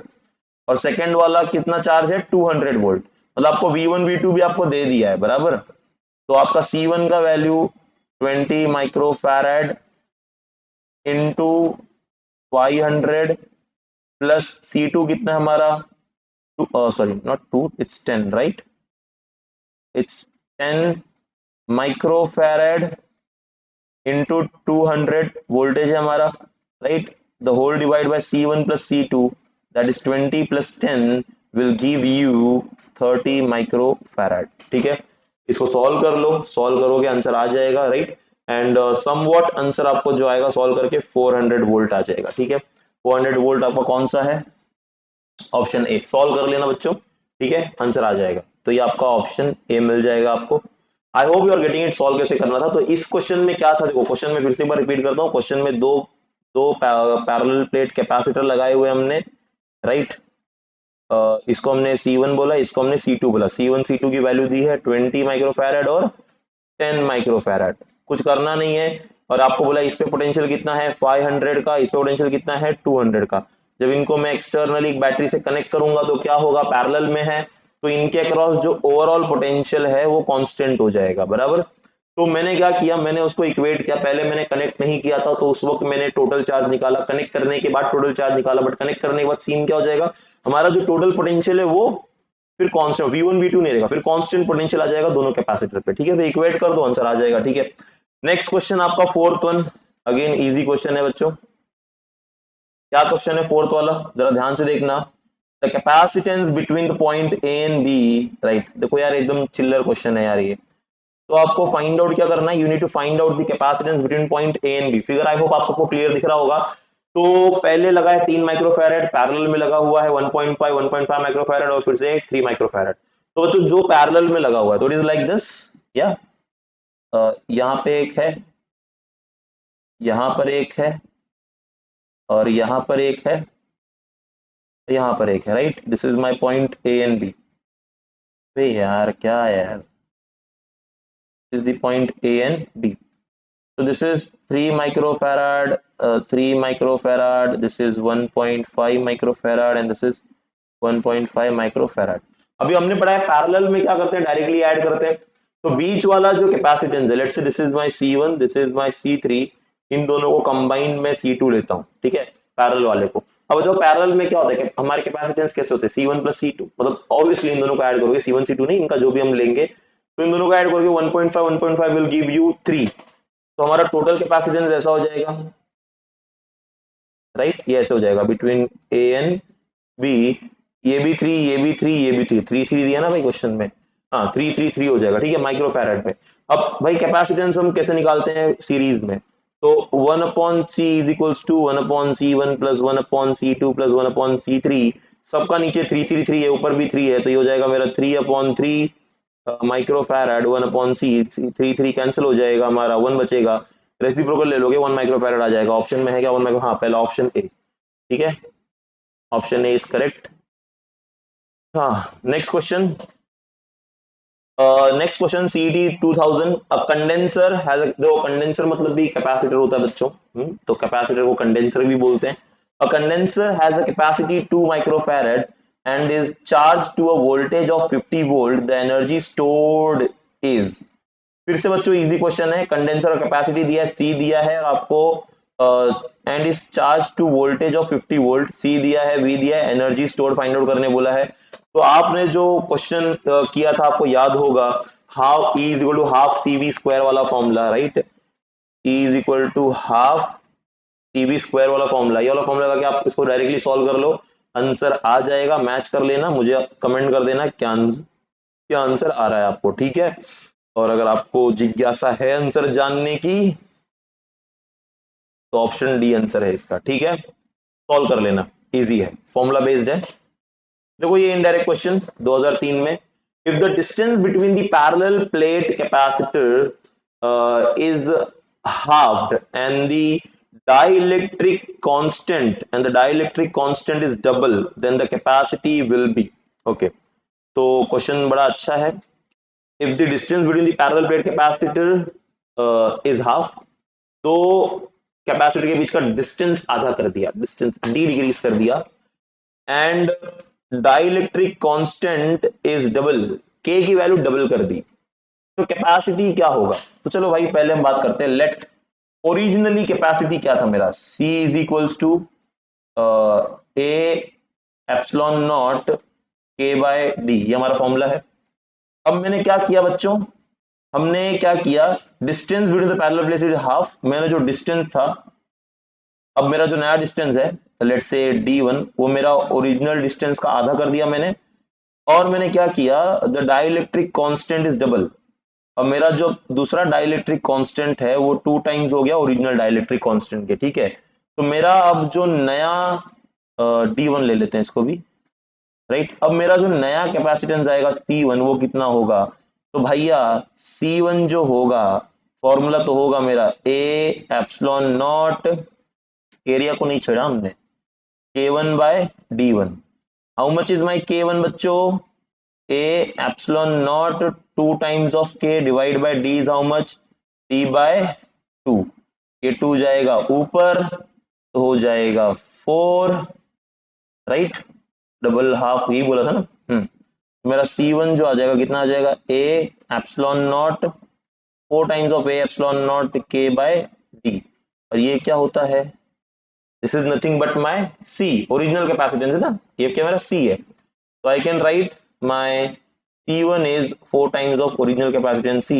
A: और सेकंड वाला कितना चार्ज है 200 वोल्ट, मतलब आपको V1 V2 भी आपको दे दिया है, बराबर। तो आपका C1 का value 20 microfarad into 500 plus C2 कितना हमारा, sorry not 2, it's 10, right, it's 10 microfarad into 200 voltage है हमारा, right, the whole divide by C1 plus C2, that is 20 plus 10 will give you 30 microfarad, ठीक है। इसको सॉल्व कर लो, सॉल्व करोगे आंसर आ जाएगा, राइट, एंड समवॉट आंसर आपको जो आएगा सॉल्व करके 400 वोल्ट आ जाएगा, ठीक है। 400 वोल्ट आपका कौन सा है, ऑप्शन ए, सॉल्व कर लेना बच्चों, ठीक है, आंसर आ जाएगा। तो ये आपका ऑप्शन ए मिल जाएगा आपको। I hope you are getting it, solve कैसे करना था। तो इस क्वेश्चन में क्या था, देखो क्वेश्चन में फिर से एक बार रिपीट करता हूँ, क्वेश्चन में दो दो पैरेलल प्लेट कैपेसिटर लगाए हुए हमने, राइट, इसको हमने C1 बोला, इसको हमने C2 बोला। C1 C2 की वैल्यू दी है 20 माइक्रोफैरेड और 10 माइक्रोफैरेड, कुछ करना नहीं है। और आपको बोला इस पे पोटेंशियल कितना है 500 का, इस पे पोटेंशियल कितना है 200 का। जब इनको मैं एक्सटर्नली एक बैटरी से कनेक्ट करूंगा तो क्या होगा, पैरेलल में है, तो इनके अक्रॉस जो ओवरऑल पोटेंशियल है वो कांस्टेंट हो जाएगा, बराबर। तो मैंने क्या किया, मैंने उसको इक्वेट किया, पहले मैंने कनेक्ट नहीं किया था तो उस वक्त मैंने टोटल चार्ज निकाला, कनेक्ट करने के बाद टोटल चार्ज निकाला, बट कनेक्ट करने के बाद सीन क्या हो जाएगा, हमारा जो टोटल पोटेंशियल है वो फिर कांस्टेंट V1 V2 नहीं रहेगा, फिर कांस्टेंट पोटेंशियल आ जाएगा दोनों कैपेसिटर पे, ठीक है, फिर इक्वेट कर दो आंसर आ जाएगा, ठीक है। नेक्स्ट क्वेश्चन आपका fourth one, again easy question है बच्चों। क्या क्वेश्चन है फोर्थ वाला, जरा ध्यान से देखना। The capacitance between the point A and B, right, देखो यार एकदम चिल्लर क्वेश्चन है यार ये। तो आपको फाइंड आउट क्या करना है, you need to find out the capacitance between point A and B. Figure I hope आप सबको क्लियर दिख रहा होगा। तो पहले लगा है 3 माइक्रोफैरड, पैरेलल में लगा हुआ है 1.5 1.5 माइक्रोफैरड और फिर से 3 माइक्रोफैरड। तो बच्चों जो पैरेलल में लगा हुआ है तो इट इज लाइक दिस, या यहाँ पे एक है, यहाँ पर एक है, और यहाँ पर एक है, यहाँ पर एक है, right, this is my point A and B. यार क्या है यार, is the point A and B. So this is 3 microfarad, 3 microfarad, this is 1.5 microfarad and this is 1.5 microfarad. अभी हमने पढ़ा है पैरेलल में क्या करते हैं, डायरेक्टली ऐड करते हैं। तो बीच वाला जो कैपेसिटेंस है, लेट्स से this is my C1, this is my C3, इन दोनों को कंबाइन में C2 लेता हूं, ठीक है, पैरेलल वाले को। अब जो पैरेलल में क्या होता है कि हमारे कैपेसिटेंस कैसे होते हैं, C1 प्लस C2, मतलब ऑब्वियसली इन दोनों को ऐड करोगे, C1 C2 नहीं, इनका जो भी हम लेंगे तो इन दोनों को ऐड करोगे 1.5 विल गिव यू 3। तो हमारा टोटल कैपेसिटेंस ऐसा हो जाएगा, राइट, ये ऐसे हो जाएगा बिटवीन ए एंड बी, ये भी 3, ये भी 3, ये भी 3, 3 3 दिया ना भाई क्वेश्चन में, हाँ 3 3 3 हो जाएगा, ठीक है, माइक्रोफैरड पे। अब भाई कैपेसिटेंस हम कैसे निकालते हैं सीरीज में, तो 1 upon C is equals to 1 upon C1 plus 1 upon C2 plus 1 upon C3, सबका नीचे 3 3 3 है, ऊपर भी 3 है, तो ये हो जाएगा मेरा 3 अपॉन 3 माइक्रोफैरड 1 अपॉन सी, 3 3 कैंसिल हो जाएगा, हमारा 1 बचेगा, रेसिप्रोकल ले लोगे 1 माइक्रोफैरड आ जाएगा। ऑप्शन में है क्या 1 माइक्रो, हाँ पहला ऑप्शन ए, ठीक है, ऑप्शन ए इज करेक्ट। हाँ next question, next question CET 2000, a condenser has, देखो कंडेंसर मतलब भी कैपेसिटर होता है बच्चों, तो कैपेसिटर को कंडेंसर भी बोलते हैं। A condenser has a capacity 2 microfarad and is charged to a voltage of 50 volt, the energy stored is, फिर से बच्चों इजी क्वेश्चन है, कंडेंसर का कैपेसिटी दिया है C दिया है, और आपको and is charge to voltage of 50 volt, C दिया है, V दिया है, एनर्जी स्टोर फाइंड आउट करने बोला है। तो आपने जो क्वेश्चन किया था आपको याद होगा, half E is equal to half CV square वाला formula, right, E is equal to half CV square वाला फॉर्मूला, ये वाला फॉर्मूला लगा के आप इसको डायरेक्टली सॉल्व कर लो, आंसर आ जाएगा, मैच कर लेना, मुझे कमेंट कर देना क्या आंसर आ रहा है आपको, ठीक है। और अगर आपको जिज्ञासा है आंसर जानने की तो ऑप्शन डी आंसर है इसका, ठीक है, सॉल्व कर लेना, इजी है, फॉर्मूला बेस्ड है। देखो ये इनडायरेक्ट क्वेश्चन 2003 में, if the distance between the parallel plate capacitor is halved and the dielectric constant is double, then the capacity will be, okay, तो क्वेश्चन बड़ा अच्छा है। if the distance between the parallel plate capacitor is half, तो capacitor के बीच का distance आधा कर दिया, डिस्टेंस d डिक्रीज कर दिया, and dielectric constant is double, k की वैल्यू डबल कर दी, तो कैपेसिटी क्या होगा। तो चलो भाई पहले हम बात करते हैं, लेट ओरिजिनली कैपेसिटी क्या था मेरा, C is equals to A epsilon naught k by D, ये हमारा फॉर्मूला है। अब मैंने क्या किया बच्चों, हमने क्या किया, distance between the parallel plates is half, मैंने जो डिस्टेंस था, अब मेरा जो नया डिस्टेंस है लेट्स से D1, वो मेरा ओरिजिनल डिस्टेंस का आधा कर दिया मैंने, और मैंने क्या किया, the dielectric constant is double, अब मेरा जो दूसरा डाइलेक्ट्रिक कांस्टेंट है वो 2 टाइम्स हो गया ओरिजिनल डाइलेक्ट्रिक कांस्टेंट के, ठीक है। तो मेरा अब जो नया D1 ले लेते हैं इसको भी, राइट, अब मेरा जो नया कैपेसिटेंस आएगा C1 वो कितना होगा, तो भैया C1 जो होगा, फॉर्मूला तो होगा मेरा ए एप्सिलॉन नॉट, एरिया को नहीं छेड़ा हमने, K1 by D1, how much is my K1 बच्चों, a epsilon naught 2 times of k divide by d is how much, d by 2, ये 2 जाएगा ऊपर तो हो जाएगा 4, राइट, डबल हाफ ही बोला था ना, मेरा C1 जो आ जाएगा कितना आ जाएगा, a epsilon naught 4 times of a epsilon naught k by d, और ये क्या होता है, this is nothing but my C, original capacitance है ना, ये क्या मेरा C है, तो I can write my C1 is 4 times of original capacitance C,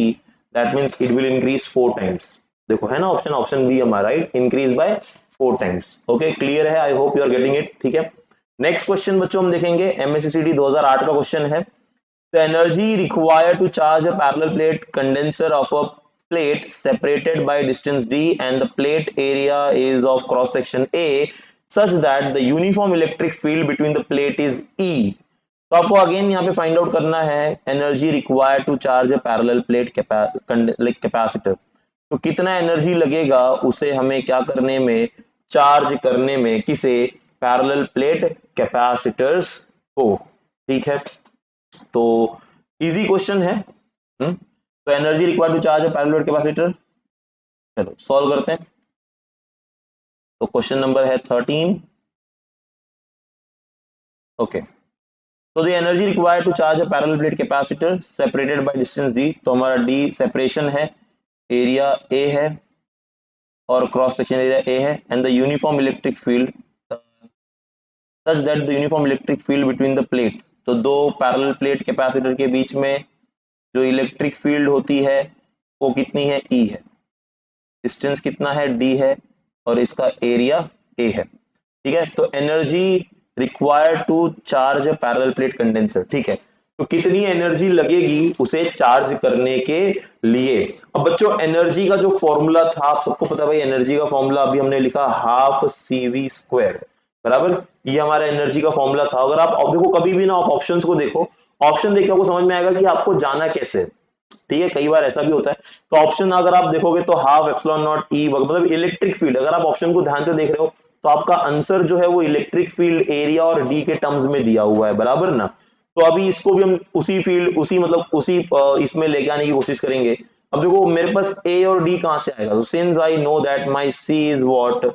A: that means it will increase 4 times. देखो है ना ऑप्शन बी हमारा, right, increase by 4 times. Okay, clear है, I hope you are getting it. ठीक है, next question बच्चों हम देखेंगे, एमएससीडी 2008 का क्वेश्चन है. The energy required to charge a parallel plate condenser of a plate separated by distance d and the plate area is of cross section A such that the uniform electric field between the plate is E. तो आपको again यहाँ पे find out करना है energy required to charge a parallel plate capacitor. तो कितना energy लगेगा उसे हमें क्या करने में, चार्ज करने में, किसे, पैरेलल प्लेट कैपेसिटर्स को. ठीक है, तो इजी क्वेश्चन है. तो energy required to charge a parallel plate capacitor, चलो सॉल्व करते हैं. तो क्वेश्चन नंबर है 13. ओके, तो the energy required to charge a parallel plate capacitor separated by distance D. तो हमारा डी सेपरेशन है, एरिया ए है और क्रॉस सेक्शन एरिया ए है, and the uniform electric field such that the uniform electric field between the plate. तो दो parallel plate capacitor के बीच में जो इलेक्ट्रिक फील्ड होती है वो कितनी है, ई है. डिस्टेंस कितना है, डी है, और इसका एरिया ए है. ठीक है, तो energy required to charge parallel plate condenser. ठीक है, तो कितनी एनर्जी लगेगी उसे चार्ज करने के लिए. अब बच्चों एनर्जी का जो फॉर्मूला था आप सबको पता है भाई, एनर्जी का फॉर्मूला अभी हमने लिखा हाफ CV स्क्वायर, बराबर. ये हमारा एनर्जी का फॉर्मूला था. अगर आप देखो कभी भी ना आप ऑप्शंस को देखो, ऑप्शन देख के आपको समझ में आएगा कि आपको जाना कैसे. ठीक है, कई बार ऐसा भी होता है. तो ऑप्शन अगर आप देखोगे तो हाफ एप्सिलॉन नॉट ई, मतलब इलेक्ट्रिक फील्ड, अगर आप ऑप्शन को ध्यान से देख रहे हो तो आपका आंसर जो है वो इलेक्ट्रिक फील्ड एरिया और डी के टर्म्स में दिया हुआ है, बराबर ना. तो अभी इसको भी हम उसी फील्ड, उसी मतलब उसी इसमें लेके आने की कोशिश करेंगे. अब देखो मेरे पास ए और डी कहां से आएगा, तो since I know that my C is what,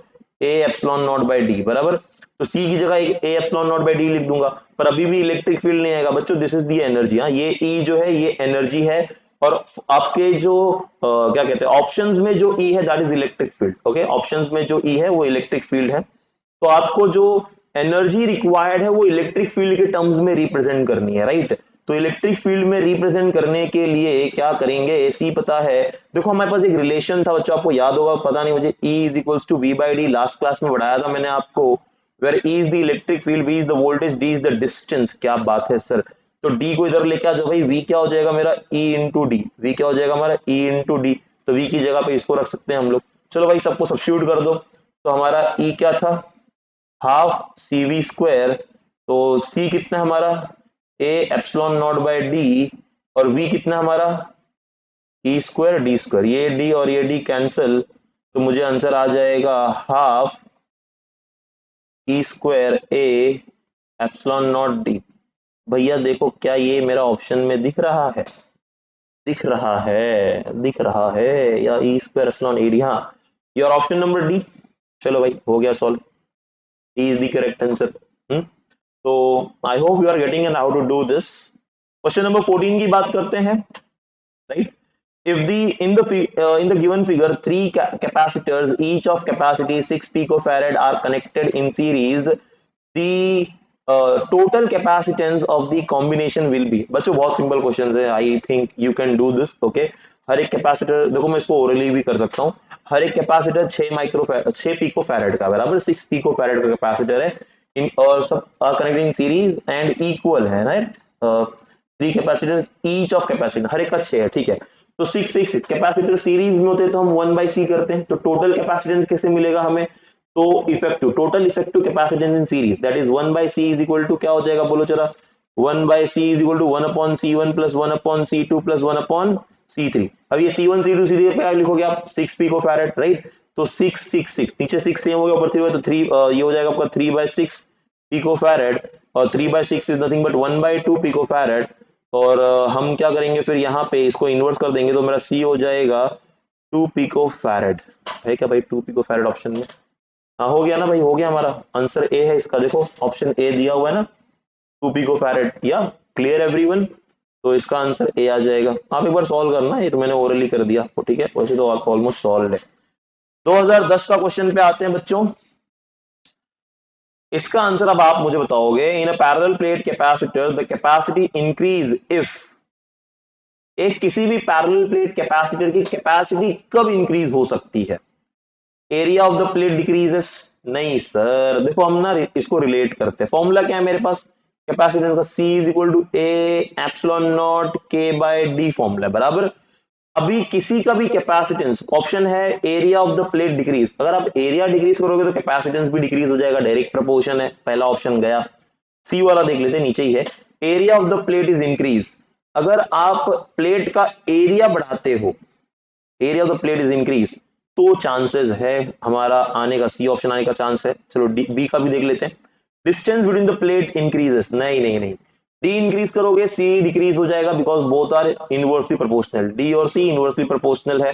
A: A epsilon naught by D, बराबर. तो सी की जगह A epsilon naught by D लिख दूंगा, पर अभी भी इलेक्ट्रिक फील्ड नहीं आएगा बच्चों. This is the energy. हाँ, ये ई जो है ये एनर्जी है, और आपके जो क्या कहते हैं ऑप्शंस में जो ई है that is electric field. Okay, options में जो ई है वो इलेक्ट्रिक फील्ड है. तो आपको जो एनर्जी रिक्वायर्ड है वो इलेक्ट्रिक फील्ड के टर्म्स में रिप्रेजेंट करनी है, राइट. तो इलेक्ट्रिक फील्ड में रिप्रेजेंट करने के लिए क्या करेंगे, एसी पता है. देखो हमारे पास एक रिलेशन था बच्चों, आपको याद होगा, पता नहीं मुझे, E is equals to V by D. Last class में बढ़ाया था मैंने आपको, where E is the electric field, V is the voltage, D is the distance. क्या बात है सर. तो D को इधर लेके आ जाओ भाई, V क्या हो जाएगा मेरा, E इंटू डी. V क्या हो जाएगा हमारा, E इंटू डी. तो V की जगह पे इसको रख सकते हैं हम लोग. चलो भाई सबको सब्स्टिट्यूट कर दो. तो हमारा E क्या था, हाफ CV स्क्वायर. तो C कितना हमारा, A epsilon naught by D, और V कितना हमारा, E स्क्वायर डी स्क्वायर. ये D और ये D कैंसिल, तो मुझे आंसर आ जाएगा half E square A epsilon not D. भैया देखो क्या ये मेरा ऑप्शन में दिख रहा है, दिख रहा है, दिख रहा है, या E square epsilon A D. हाँ, योर ऑप्शन नंबर डी. चलो भाई हो गया solve, D is the correct answer. तो I hope you are getting and how to do this. Question number 14 की बात करते हैं, right. If the in the given figure three capacitors each of capacity 6 picofarad are connected in series, the total capacitance of the combination will be. बच्चों बहुत simple question है, I think you can do this. Okay, हर एक capacitor, देखो मैं इसको orally भी कर सकता हूँ. हर एक कैपेसिटर 6 पिकोफैरेड का, बराबर 6 पिकोफैरेड का कैपेसिटर है. इन और सब connected in series and equal है, right. Three capacitors each of capacitor, हर एक का 6 है. ठीक है, तो 6 कैपेसिटर सीरीज में होते हैं तो हम 1/c करते हैं. तो टोटल कैपेसिटेंस कैसे मिलेगा हमें, तो effective, total effective capacitance in series that is 1/c is equal to क्या हो जाएगा, बोलो जरा. 1/c is equal to 1/c1 plus 1/c2 plus 1/c3. अब ये C1 C2 C3 पे लिखोगे आप 6 पिकोफैरेड, राइट. तो 6 नीचे 6 सेम हो गया, ऊपर 3 हो, तो 3 ये हो जाएगा आपका 3/6 पिकोफैरेड, और 3/6 इज नथिंग बट 1/2 पिकोफैरेड. और हम क्या करेंगे फिर यहाँ पे इसको इन्वर्स कर देंगे, तो मेरा C हो जाएगा 2 पिकोफैरेड. है क्या भाई 2 पिकोफैरेड ऑप्शन में. हाँ हो गया ना भाई, हो गया, हमारा आंसर ए है इसका. देखो ऑप्शन ए दिया हुआ है ना, 2 पिकोफैरेड. या क्लियर एवरीवन. तो इसका आंसर ए आ जाएगा. आप एक बार सॉल्व करना, ये तो मैंने ओरली कर दिया आपको. ठीक है, वैसे तो ऑलमोस्ट सॉल्व है. 2010 का क्वेश्चन पे आते हैं बच्चों. इसका आंसर अब आप मुझे बताओगे। In a parallel plate capacitor the capacity increase if, एक किसी भी पैरेलल प्लेट कैपेसिटर की कैपेसिटी कब इंक्रीज हो सकती है? Area of the plate decreases? नहीं सर, देखो हम ना इसको रिलेट करते हैं। फॉर्मूला क्या है मेरे पास कैपेसिटेंस का? C is equal to A epsilon naught K by D, formula बराबर। अभी किसी का भी कैपेसिटेंस, ऑप्शन है area of the plate decrease, अगर आप एरिया डिक्रीज करोगे तो कैपेसिटेंस भी डिक्रीज हो जाएगा, डायरेक्ट प्रोपोर्शन है, पहला ऑप्शन गया। सी वाला देख लेते, नीचे ही है। Area of the plate is increase, अगर आप प्लेट का एरिया बढ़ाते हो, area of the plate is increase, तो चांसेस है हमारा आने का, सी ऑप्शन आने का चांस है। चलो डी बी का भी देख लेते हैं। Distance between the plate increases, नहीं नहीं नहीं, डी इंक्रीज करोगे सी डिक्रीज हो जाएगा, because both are inversely proportional, D और सी इनवर्सली प्रोपोर्शनल है।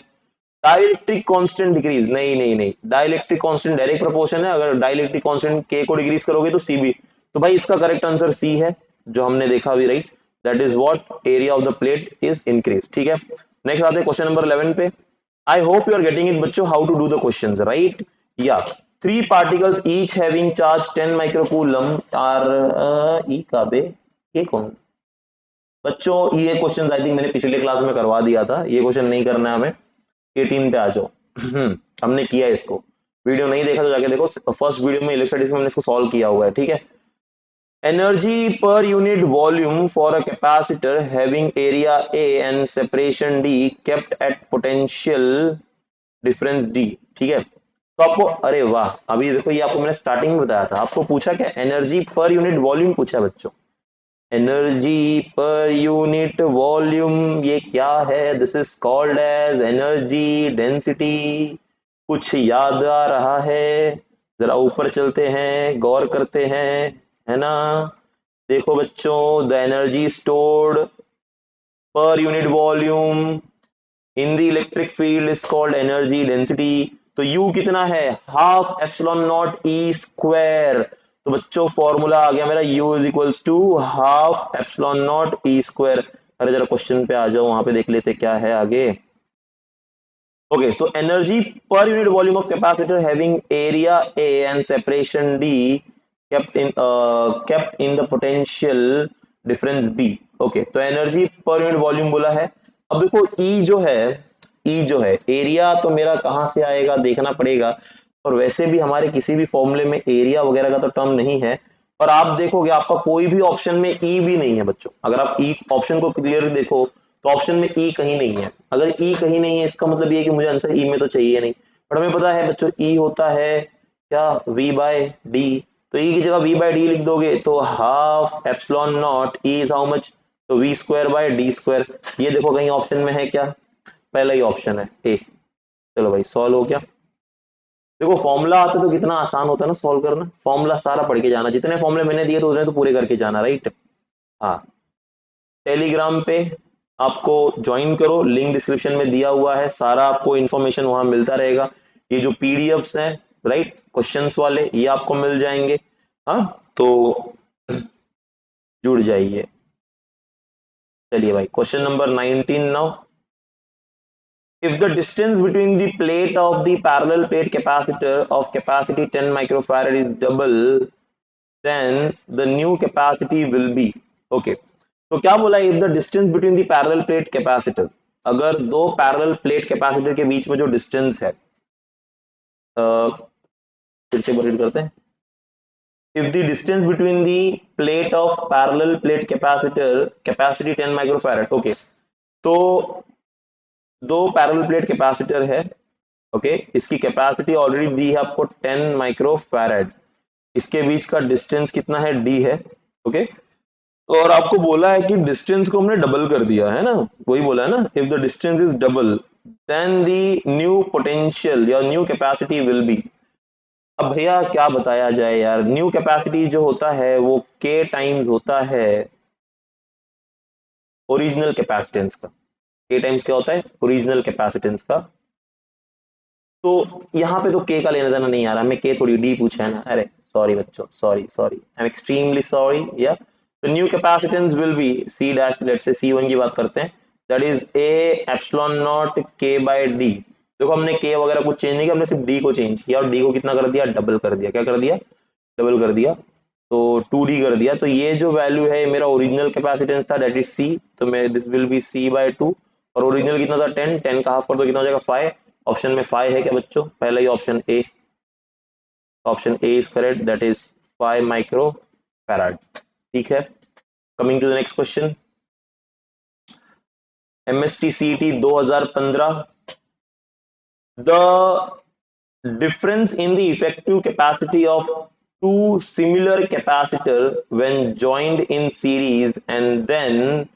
A: डाइलेक्ट्रिक कांस्टेंट डिक्रीज, नहीं नहीं नहीं, डाइलेक्ट्रिक कांस्टेंट डायरेक्ट प्रोपोर्शन है, अगर डाइलेक्ट्रिक कांस्टेंट के को डिक्रीज करोगे तो सी भी, तो भाई इसका करेक्ट आंसर सी है, जो हमने देखा अभी, right. That is what area of the plate is increase, ठीक है। नेक्स्ट आते हैं क्वेश्चन नंबर 11 पे। I hope you are getting it बच्चों, how to do the questions, right. Yeah three particles each having charge 10 microcoulomb are ई का बे, ये कौन बच्चों, ये क्वेश्चन आई थिंक मैंने पिछले क्लास में करवा दिया था, ये क्वेश्चन नहीं करना है हमें। 18 पे आ जाओ। हमने किया इसको, वीडियो नहीं देखा तो जाके देखो, फर्स्ट वीडियो में इलेक्ट्रिसिटी में हमने इसको सॉल्व किया हुआ है, ठीक है। एनर्जी पर unit volume for a capacitor having area A and separation D kept at potential difference D, ठीक है। तो आपको, अरे वाह, अभी देखो ये आपको मैंने स्टार्टिंग में बताया था, आपको पूछा क्या, एनर्जी पर यूनिट वॉल्यूम पूछा बच्चों। एनर्जी पर यूनिट वॉल्यूम ये क्या है? This is called as energy density. कुछ याद आ रहा है? जरा ऊपर चलते हैं, गौर करते हैं, है ना। देखो बच्चों, the energy stored per unit volume in the electric field is called energy density. तो U कितना है? Half epsilon naught E square. तो बच्चों फॉर्मूला आ गया मेरा, U is equals to half epsilon naught E square. अरे जरा क्वेश्चन पे आ जाओ, वहां पे देख लेते क्या है आगे। Okay, so energy per unit volume of capacitor having area A and separation D kept in the potential difference B. Okay, तो energy per unit volume बोला है। अब देखो E जो है एरिया तो मेरा कहाँ से आएगा देखना पड़ेगा, और वैसे भी हमारे किसी भी फॉर्मूले में एरिया वगैरह का तो टर्म नहीं है। और आप देखोगे आपका कोई भी ऑप्शन में E भी नहीं है बच्चों, अगर आप E ऑप्शन को क्लियर देखो तो ऑप्शन में E कहीं नहीं है। अगर E कहीं नहीं है इसका मतलब ये है कि मुझे आंसर E में तो चाहिए नहीं, बट हमें पता है बच्चों E होता है क्या, V बाय डी। तो E की जगह V बाय डी लिख दोगे तो half epsilon naught E is how much, तो V square by D square. ये देखो कहीं ऑप्शन में है क्या? पहला ही ऑप्शन है ए। चलो भाई सॉल्व हो गया। देखो फॉर्मूला आता तो कितना आसान होता है ना सॉल्व करना, फॉर्मूला सारा पढ़ के जाना, जितने फॉर्मूले मैंने दिए तो उतने तो पूरे करके जाना, राइट। हाँ, टेलीग्राम पे आपको ज्वाइन करो, लिंक डिस्क्रिप्शन में दिया हुआ है, सारा आपको इंफॉर्मेशन वहां मिलता रहेगा। ये जो पीडीएफ्स हैं, राइट, क्वेश्चंस वाले, ये आपको मिल जाएंगे। हाँ, तो जुड़ जाइए। चलिए भाई, question number 19 now. If the distance between the plate of the parallel plate capacitor of capacity 10 microfarad is double, then the new capacity will be, okay, तो क्या बोला, if the distance between the parallel plate capacitor, अगर दो parallel plate capacitor के बीच में जो distance है, फिर से रीड करते हैं। if the distance between the plate of parallel plate capacitor capacity 10 microfarad, okay, तो दो पैरेलल प्लेट कैपेसिटर है, ओके, इसकी कैपेसिटी ऑलरेडी दी है आपको 10 माइक्रोफैराड, इसके बीच का डिस्टेंस कितना है, डी है, ओके। और आपको बोला है कि डिस्टेंस को हमने डबल कर दिया है ना, वही बोला है ना, if the distance is double then the new potential या न्यू कैपेसिटी विल बी। अब भैया क्या बताया जाए यार, न्यू कैपेसिटी जो होता है वो के टाइम्स होता है ओरिजिनल कैपेसिटेंस का। के टाइम्स क्या होता है, ओरिजिनल कैपेसिटेंस का। तो यहाँ पे तो के का लेना देना नहीं आ रहा, मैं के थोड़ी डी पूछा है ना, अरे सॉरी बच्चों, sorry sorry, I am extremely sorry. Yeah the new capacitance will be C dash, let's say C1 की बात करते हैं, that is a epsilon naught K by D. देखो हमने के वगैरह कुछ चेंज नहीं किया, हमने सिर्फ डी को चेंज किया, और डी को कितना कर दिया, डबल कर दिया। क्या कर दिया, डबल कर दिया तो 2d कर दिया, तो ये जो वैल्यू है मेरा ओरिजिनल कैपेसिटेंस था दैट इज सी, तो मैं this will be C by 2, और ओरिजिनल कितना था 10, 10 का हाफ कर दो कितना हो जाएगा 5। ऑप्शन में 5 है क्या बच्चों? पहला ही option A is correct, that is 5 micro farad. ठीक है, coming to the next question, MST CET 2015, the difference in the effective capacity of two similar capacitor when joined in series and then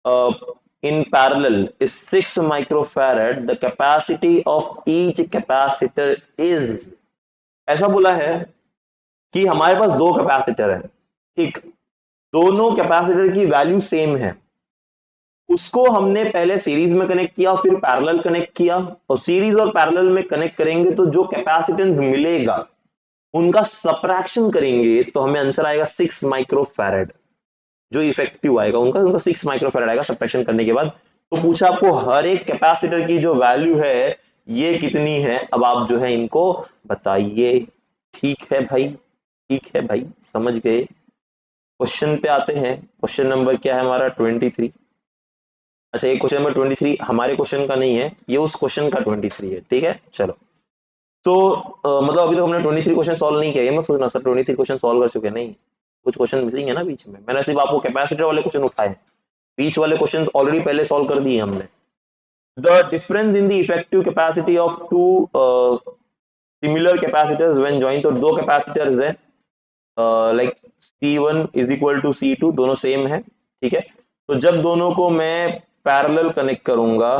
A: uh, in parallel is 6 microfarad, the capacity of each capacitor is, ऐसा बोला है कि हमारे पास दो capacitor है, ठीक, दोनों capacitor की वैल्यू सेम है, उसको हमने पहले सीरीज में कनेक्ट किया फिर पैरेलल कनेक्ट किया, और सीरीज और पैरेलल में कनेक्ट करेंगे तो जो कैपेसिटेंस मिलेगा उनका सबट्रैक्शन करेंगे तो हमें आंसर आएगा 6 माइक्रोफैरेड, जो इफेक्टिव आएगा उनका उनका 6 माइक्रोफैरेड आएगा सबट्रैक्शन करने के बाद। तो पूछा आपको हर एक कैपेसिटर की जो वैल्यू है ये कितनी है, अब आप जो है इनको बताइए। ठीक है भाई, ठीक है भाई, समझ गए। क्वेश्चन पे आते हैं, क्वेश्चन नंबर क्या है हमारा 23। अच्छा, ये क्वेश्चन नंबर 23 हमारे क्वेश्चन का नहीं है, ये उस क्वेश्चन का 23 है। ठीक है, चलो। तो मतलब अभी तो हमने 23 क्वेश्चन सॉल्व नहीं किया, ये मत सोचना सर 23 क्वेश्चन सॉल्व कर चुके, नहीं, कुछ क्वेश्चन मिसिंग है ना बीच में, मैंने सिर्फ आपको कैपेसिटर वाले क्वेश्चन उठाए हैं, बीच वाले क्वेश्चन ऑलरेडी पहले सॉल्व कर दिए हमने। The difference in the effective capacity of two similar capacitors when joint, तो दो कैपेसिटर्स है like C1 is equal to C2, दोनों सेम है, ठीक है। तो जब दोनों को मैं पैरेलल कनेक्ट करूंगा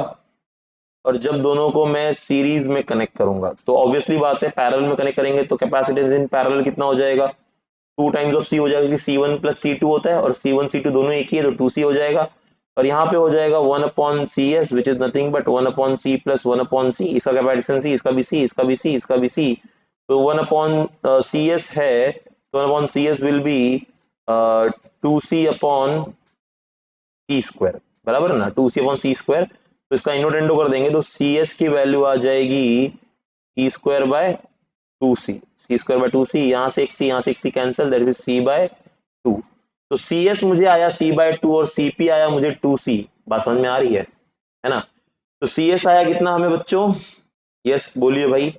A: और जब दोनों को मैं सीरीज में कनेक्ट करूंगा तो ऑब्वियसली बात है पैरेलल में कनेक्ट करेंगे तो कैपेसिटेंस इन पैरेलल कितना हो जाएगा, 2 टाइम्स ऑफ सी हो जाएगा, क्योंकि C1 प्लस C2 होता है और C1 C2 दोनों एक ही है तो 2C हो जाएगा, और यहाँ पे हो जाएगा 1 अपॉन CS which is nothing but 1 upon C plus 1 upon C, इसका कैपेसिटेंस C, इसका भी C, इसका भी C, इसका भी C, तो 1 अपॉन CS है, तो 1 अपॉन CS will be 2C upon C square, बराबर ना, 2C अपॉन सी स्क्वायर, तो इसका इनोटेंडो कर देंगे तो CS की वैल्यू आ जाएगी C square by 2C, C square by 2C, यहाँ से एक C यहाँ से एक C cancel, that is C by 2, तो CS मुझे आया C बाय 2 और CP आया मुझे 2C, बात समझ में आ रही है ना। तो CS आया कितना हमें बच्चों, यस बोलिए भाई,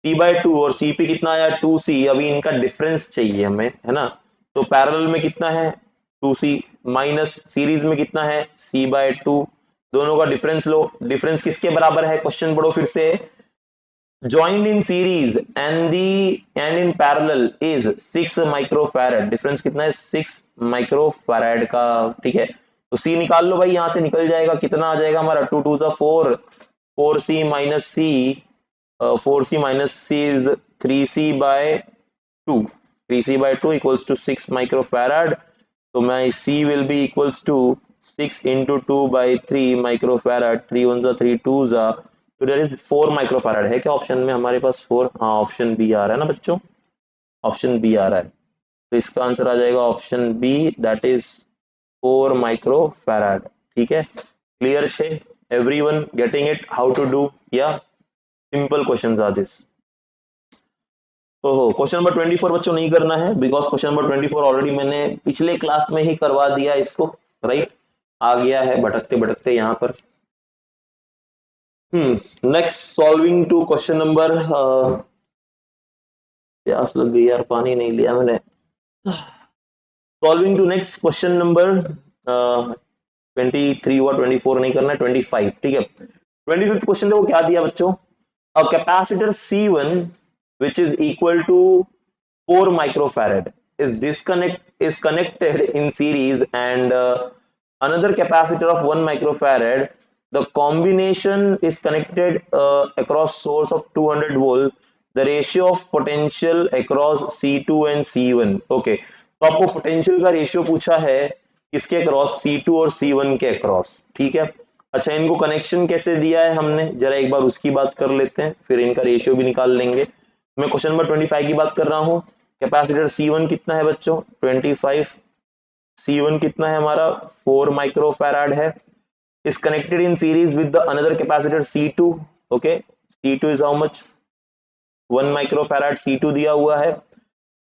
A: C बाय 2 और CP कितना आया 2C, अभी इनका डिफरेंस चाहिए हमें, है ना। तो पैरेलल में कितना है 2C माइनस सीरीज में कितना है C बाय 2, दोनों का डिफरेंस लो, डिफरेंस किसके बराबर है, क्वेश्चन पढ़ो फिर से, joined in series and in parallel is 6 microfarad, difference कितना है 6 माइक्रोफैरड का, ठीक है। तो C निकाल लो भाई, यहां से निकल जाएगा, कितना आ जाएगा हमारा 2 2 4, 4C minus C, 4C minus C is 3C by 2, 3C by 2 equals to 6 microfarad, तो मैं C will be equals to 6 into 2 by 3 microfarad, 3 1 जा 3 2 जा, तो देयर इज 4 माइक्रोफैरड है क्या ऑप्शन में हमारे पास 4, हाँ ऑप्शन बी आ रहा है ना बच्चों, ऑप्शन बी आ रहा है, तो इसका आंसर आ जाएगा option B, that is 4 microfarad. ठीक है, क्लियर छे, everyone getting it how to do, या सिंपल क्वेश्चंस आर दिस। ओहो, क्वेश्चन नंबर 24 बच्चों नहीं करना है बिकॉज क्वेश्चन नंबर 24 ऑलरेडी मैंने पिछले क्लास में ही करवा दिया इसको, राइट, आ गया है भटकते भटकते यहाँ पर। Next solving to question number, प्यास लग गई यार, पानी नहीं लिया मैंने। Solving to next question number 23 हुआ, 24 नहीं करना है, 25, ठीक है। 25th क्वेश्चन देखो क्या दिया बच्चों, a capacitor C1 which is equal to 4 microfarad is connected in series and another capacitor of 1 microfarad, the combination is connected across source of 200 volt, the ratio of potential across C2 and C1, okay, तो आपको potential का ratio पूछा है किसके across, C2 और C1 के across, ठीक है। अच्छा, इनको कनेक्शन कैसे दिया है हमने, जरा एक बार उसकी बात कर लेते हैं, फिर इनका रेशियो भी निकाल लेंगे। मैं क्वेश्चन नंबर 25 की बात कर रहा हूं, कैपेसिटर C1 कितना है बच्चों 25, C1 कितना है हमारा 4 माइक्रोफैराड है, is connected in series with the another capacitor C2, okay, C2 is how much 1 microfarad C2 दिया हुआ है,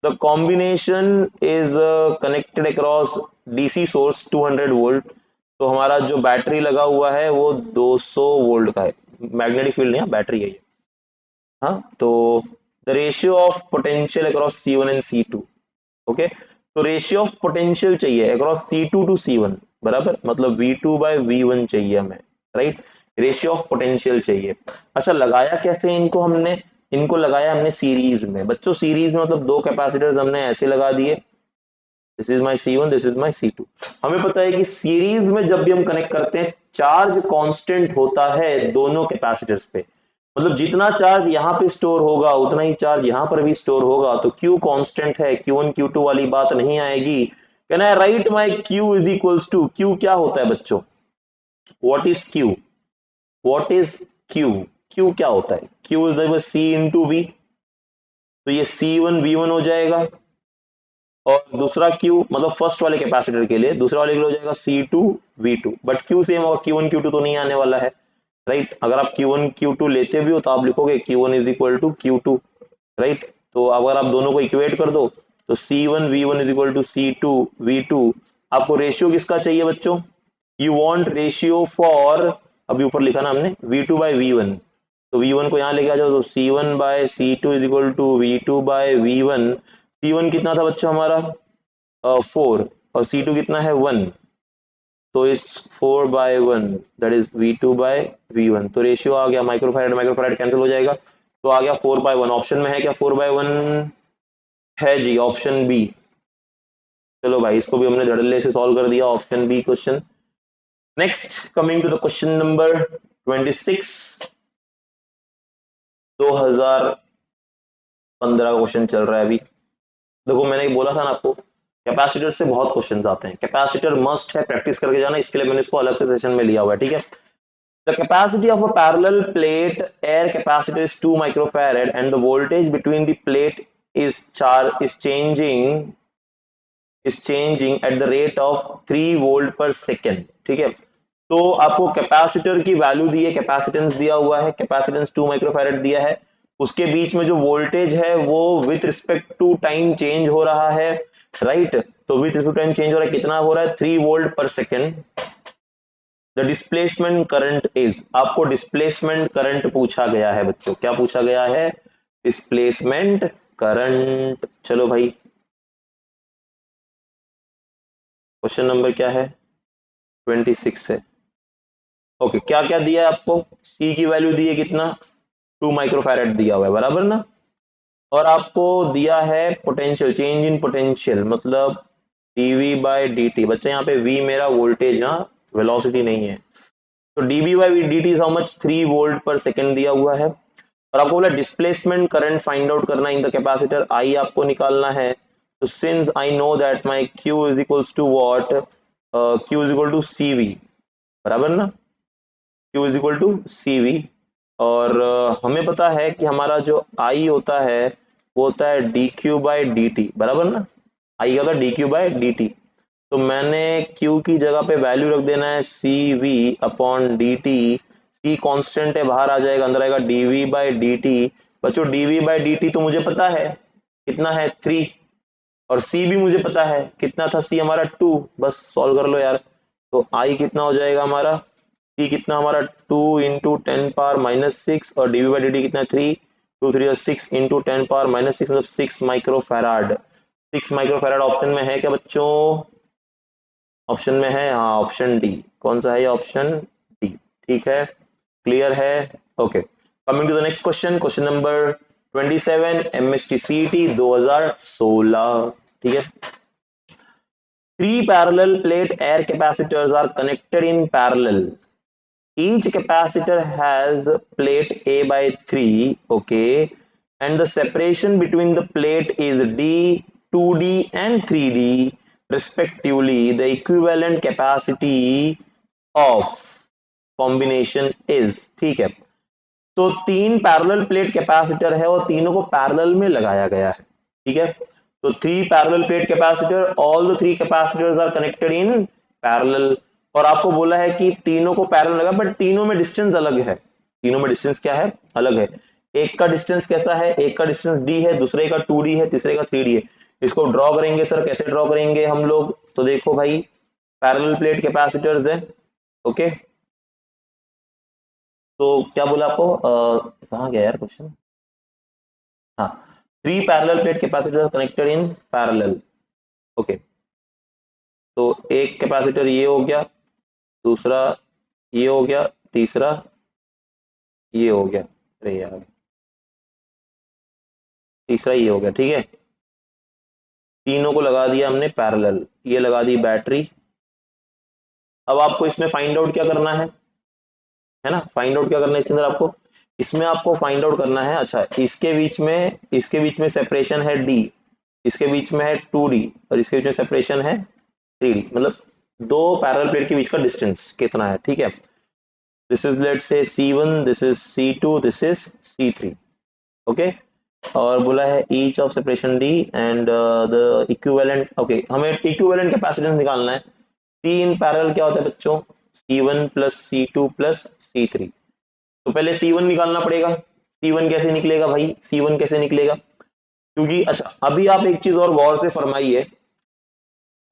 A: the combination is connected across DC source 200 volt. तो हमारा जो बैटरी लगा हुआ है वो 200 वोल्ट का है, मैग्नेटिक फील्ड नहीं, बैटरी है ये। हाँ, तो the ratio of potential across C1 and C2। Okay, तो रेशियो ऑफ पोटेंशियल चाहिए अक्रॉस C2 टू C1, बराबर, मतलब V2 बाय V1 चाहिए हमें, राइट। रेशियो ऑफ पोटेंशियल चाहिए। अच्छा, लगाया कैसे इनको हमने? इनको लगाया हमने सीरीज में बच्चों। सीरीज में मतलब दो कैपेसिटर्स हमने ऐसे लगा दिए, this is my C1, this is my C2। हमें पता है कि सीरीज में जब भी हम कनेक्ट करते हैं चार्ज कांस्टेंट होता है दोनों कैपेसिटर्स पे, मतलब जितना चार्ज यहाँ पे स्टोर होगा उतना ही चार्ज यहाँ पर भी स्टोर होगा, तो Q कांस्टेंट है, Q1 Q2 वाली बात नहीं आएगी। Can I write my Q is equals to, Q क्या होता है बच्चों? What is Q? What is Q? Q क्या होता है? Q is equal C into V। तो ये C1 V1 हो जाएगा, और दूसरा Q मतलब फर्स्ट वाले कैपेसिटर के लिए, दूसरे वाले के लिए हो जाएगा C2 V2। But Q same होगा, Q1 Q2 तो नहीं आने वाला है, राइट। अगर आप Q1 Q2 लेते भी हो तो आप लिखोगे Q1 is equal to Q2, right. तो अगर आप दोनों को इक्वेट कर दो तो C1 V1 is equal to C2 V2। आपको रेशियो किसका चाहिए बच्चों? यू वांट रेशियो फॉर, अभी ऊपर लिखा ना हमने, V2 बाय V1। तो V1 को यहाँ लेके आ जाओ, तो C1 by C2 is equal to V2 by V1। C1 कितना था बच्चों हमारा? 4, और C2 कितना है? 1। तो इस 4 bye 1 that is V2 by V1। तो रेशियो आ गया, माइक्रोफैराड माइक्रोफैराड कैंसिल हो जाएगा, तो आ गया 4 बाय 1। ऑप्शन में है क्या 4 बाय 1? है जी, ऑप्शन बी। चलो भाई, इसको भी हमने धड़ल्ले से सॉल्व कर दिया, option B question. Next, coming to the question number 26, 2015 का क्वेश्चन चल रहा है अभी। देखो, मैंने बोला था ना आपको, कैपेसिटर से बहुत क्वेश्चन आते हैं, कैपेसिटर मस्ट है, प्रैक्टिस करके जाना, इसके लिए मैंने इसको अलग से सेशन में लिया हुआ है, ठीक है। The capacity of a parallel plate air capacitor is 2 microfarad and the voltage between the plate is changing at the rate of 3 volt per second, ठीक है। तो आपको कैपेसिटर की वैल्यू दी है, कैपेसिटेंस दिया हुआ है, कैपेसिटेंस 2 माइक्रोफैरड दिया है, उसके बीच में जो वोल्टेज है वो with respect to time change हो रहा है, राइट। तो with respect to time change हो रहा है, कितना हो रहा है? 3 volt per second. The displacement current is, आपको डिस्प्लेसमेंट करंट पूछा गया है बच्चों। क्या पूछा गया है? Displacement current. चलो भाई, क्वेश्चन नंबर क्या है? 26 है। ओके, क्या क्या दिया है आपको? सी की वैल्यू दी है कितना? 2 माइक्रोफैरेड दिया हुआ है, बराबर ना। और आपको दिया है पोटेंशियल, चेंज इन पोटेंशियल मतलब dv बाय dt। बच्चा यहाँ पे v मेरा वोल्टेज, हाँ, वेलोसिटी नहीं है। तो dv by dt is how much? 3 volt per second दिया हुआ है। और आपको बोला डिस्प्लेसमेंट करंट फाइंड आउट करना इन द कैपेसिटर, आई आपको निकालना है। तो since I know that my q is equals to what, q is equal to cv, बराबर ना, q is equal to cv। और हमें पता है कि हमारा जो I होता है वो होता है dq बाय dt, बराबर ना। I क्या होता है? dq by dt। तो मैंने q की जगह पे वैल्यू रख देना है cv upon dt। c constant है, बाहर आ जाएगा, अंदर आएगा dv बाय dt। बच्चों dv बाय dt तो मुझे पता है कितना है, 3, और c भी मुझे पता है कितना था, c हमारा 2। बस सॉल्व कर लो यार। तो I कितना हो जाएगा हमारा? c कितना हमारा? 2 इंटू 10⁻⁻6, और dv बाई dt कितना है? 3, 2 3 और 6 इंटू 10⁻⁻6 मतलब 6 माइक्रोफैराड। 6 माइक्रोफैराड ऑप्शन में है क्या बच्चों? ऑप्शन में है, हाँ, ऑप्शन डी। कौन सा है ये? ऑप्शन डी, ठीक है, क्लियर है। Okay, coming to the next question, question number 27, MST CET 2016, ठीक है। 3 parallel plate air capacitors are connected in parallel. Each capacitor has plate A by 3, okay, and the separation between the plate is D, 2D and 3D respectively. The equivalent capacity of combination is, ठीक है। तो 3 parallel plate capacitor है और तीनों को parallel में लगाया गया है, ठीक है। तो 3 parallel plate capacitor, all the 3 capacitors are connected in parallel. और आपको बोला है कि तीनों को पैरेलल लगा, बट तीनों में डिस्टेंस अलग है। तीनों में डिस्टेंस क्या है? अलग है। एक का डिस्टेंस कैसा है, एक का डिस्टेंस d है, दूसरे का 2d है, तीसरे का 3d है। इसको ड्रॉ करेंगे सर, कैसे ड्रॉ करेंगे हम लोग, तो देखो भाई पैरेलल प्लेट कैपेसिटर्स है, ओके। तो क्या बोला आपको, कहाँ गया यार क्वेश्चन, हाँ, 3 parallel plate capacitor connected in parallel, okay. तो एक कैपेसिटर ये हो गया, दूसरा ये हो गया, तीसरा ये हो गया, अरे यार तीसरा ये हो गया, ठीक है। तीनों को लगा दिया हमने पैरेलल, ये लगा दी बैटरी। अब आपको इसमें फाइंड आउट क्या करना है ना, फाइंड आउट क्या करना है इसके अंदर आपको, इसमें आपको फाइंड आउट करना है, अच्छा इसके बीच में सेपरेशन है d, इसके बीच में है 2d, और इसके बीच में सेपरेशन है 3d, मतलब दो पैरेलल प्लेट के बीच का डिस्टेंस कितना है, ठीक है। This is let's say C1, this is C2, this is C3, okay. और बोला है each of separation d and the equivalent, okay, हमें इक्विवेलेंट कैपेसिटेंस निकालना है। तीन पैरेलल क्या होता है बच्चों, C1 plus C2 plus C3। तो पहले C1 निकालना पड़ेगा। C1 कैसे निकलेगा भाई, C1 कैसे निकलेगा, क्योंकि अच्छा अभी आप एक चीज और गौर से फरमाइए,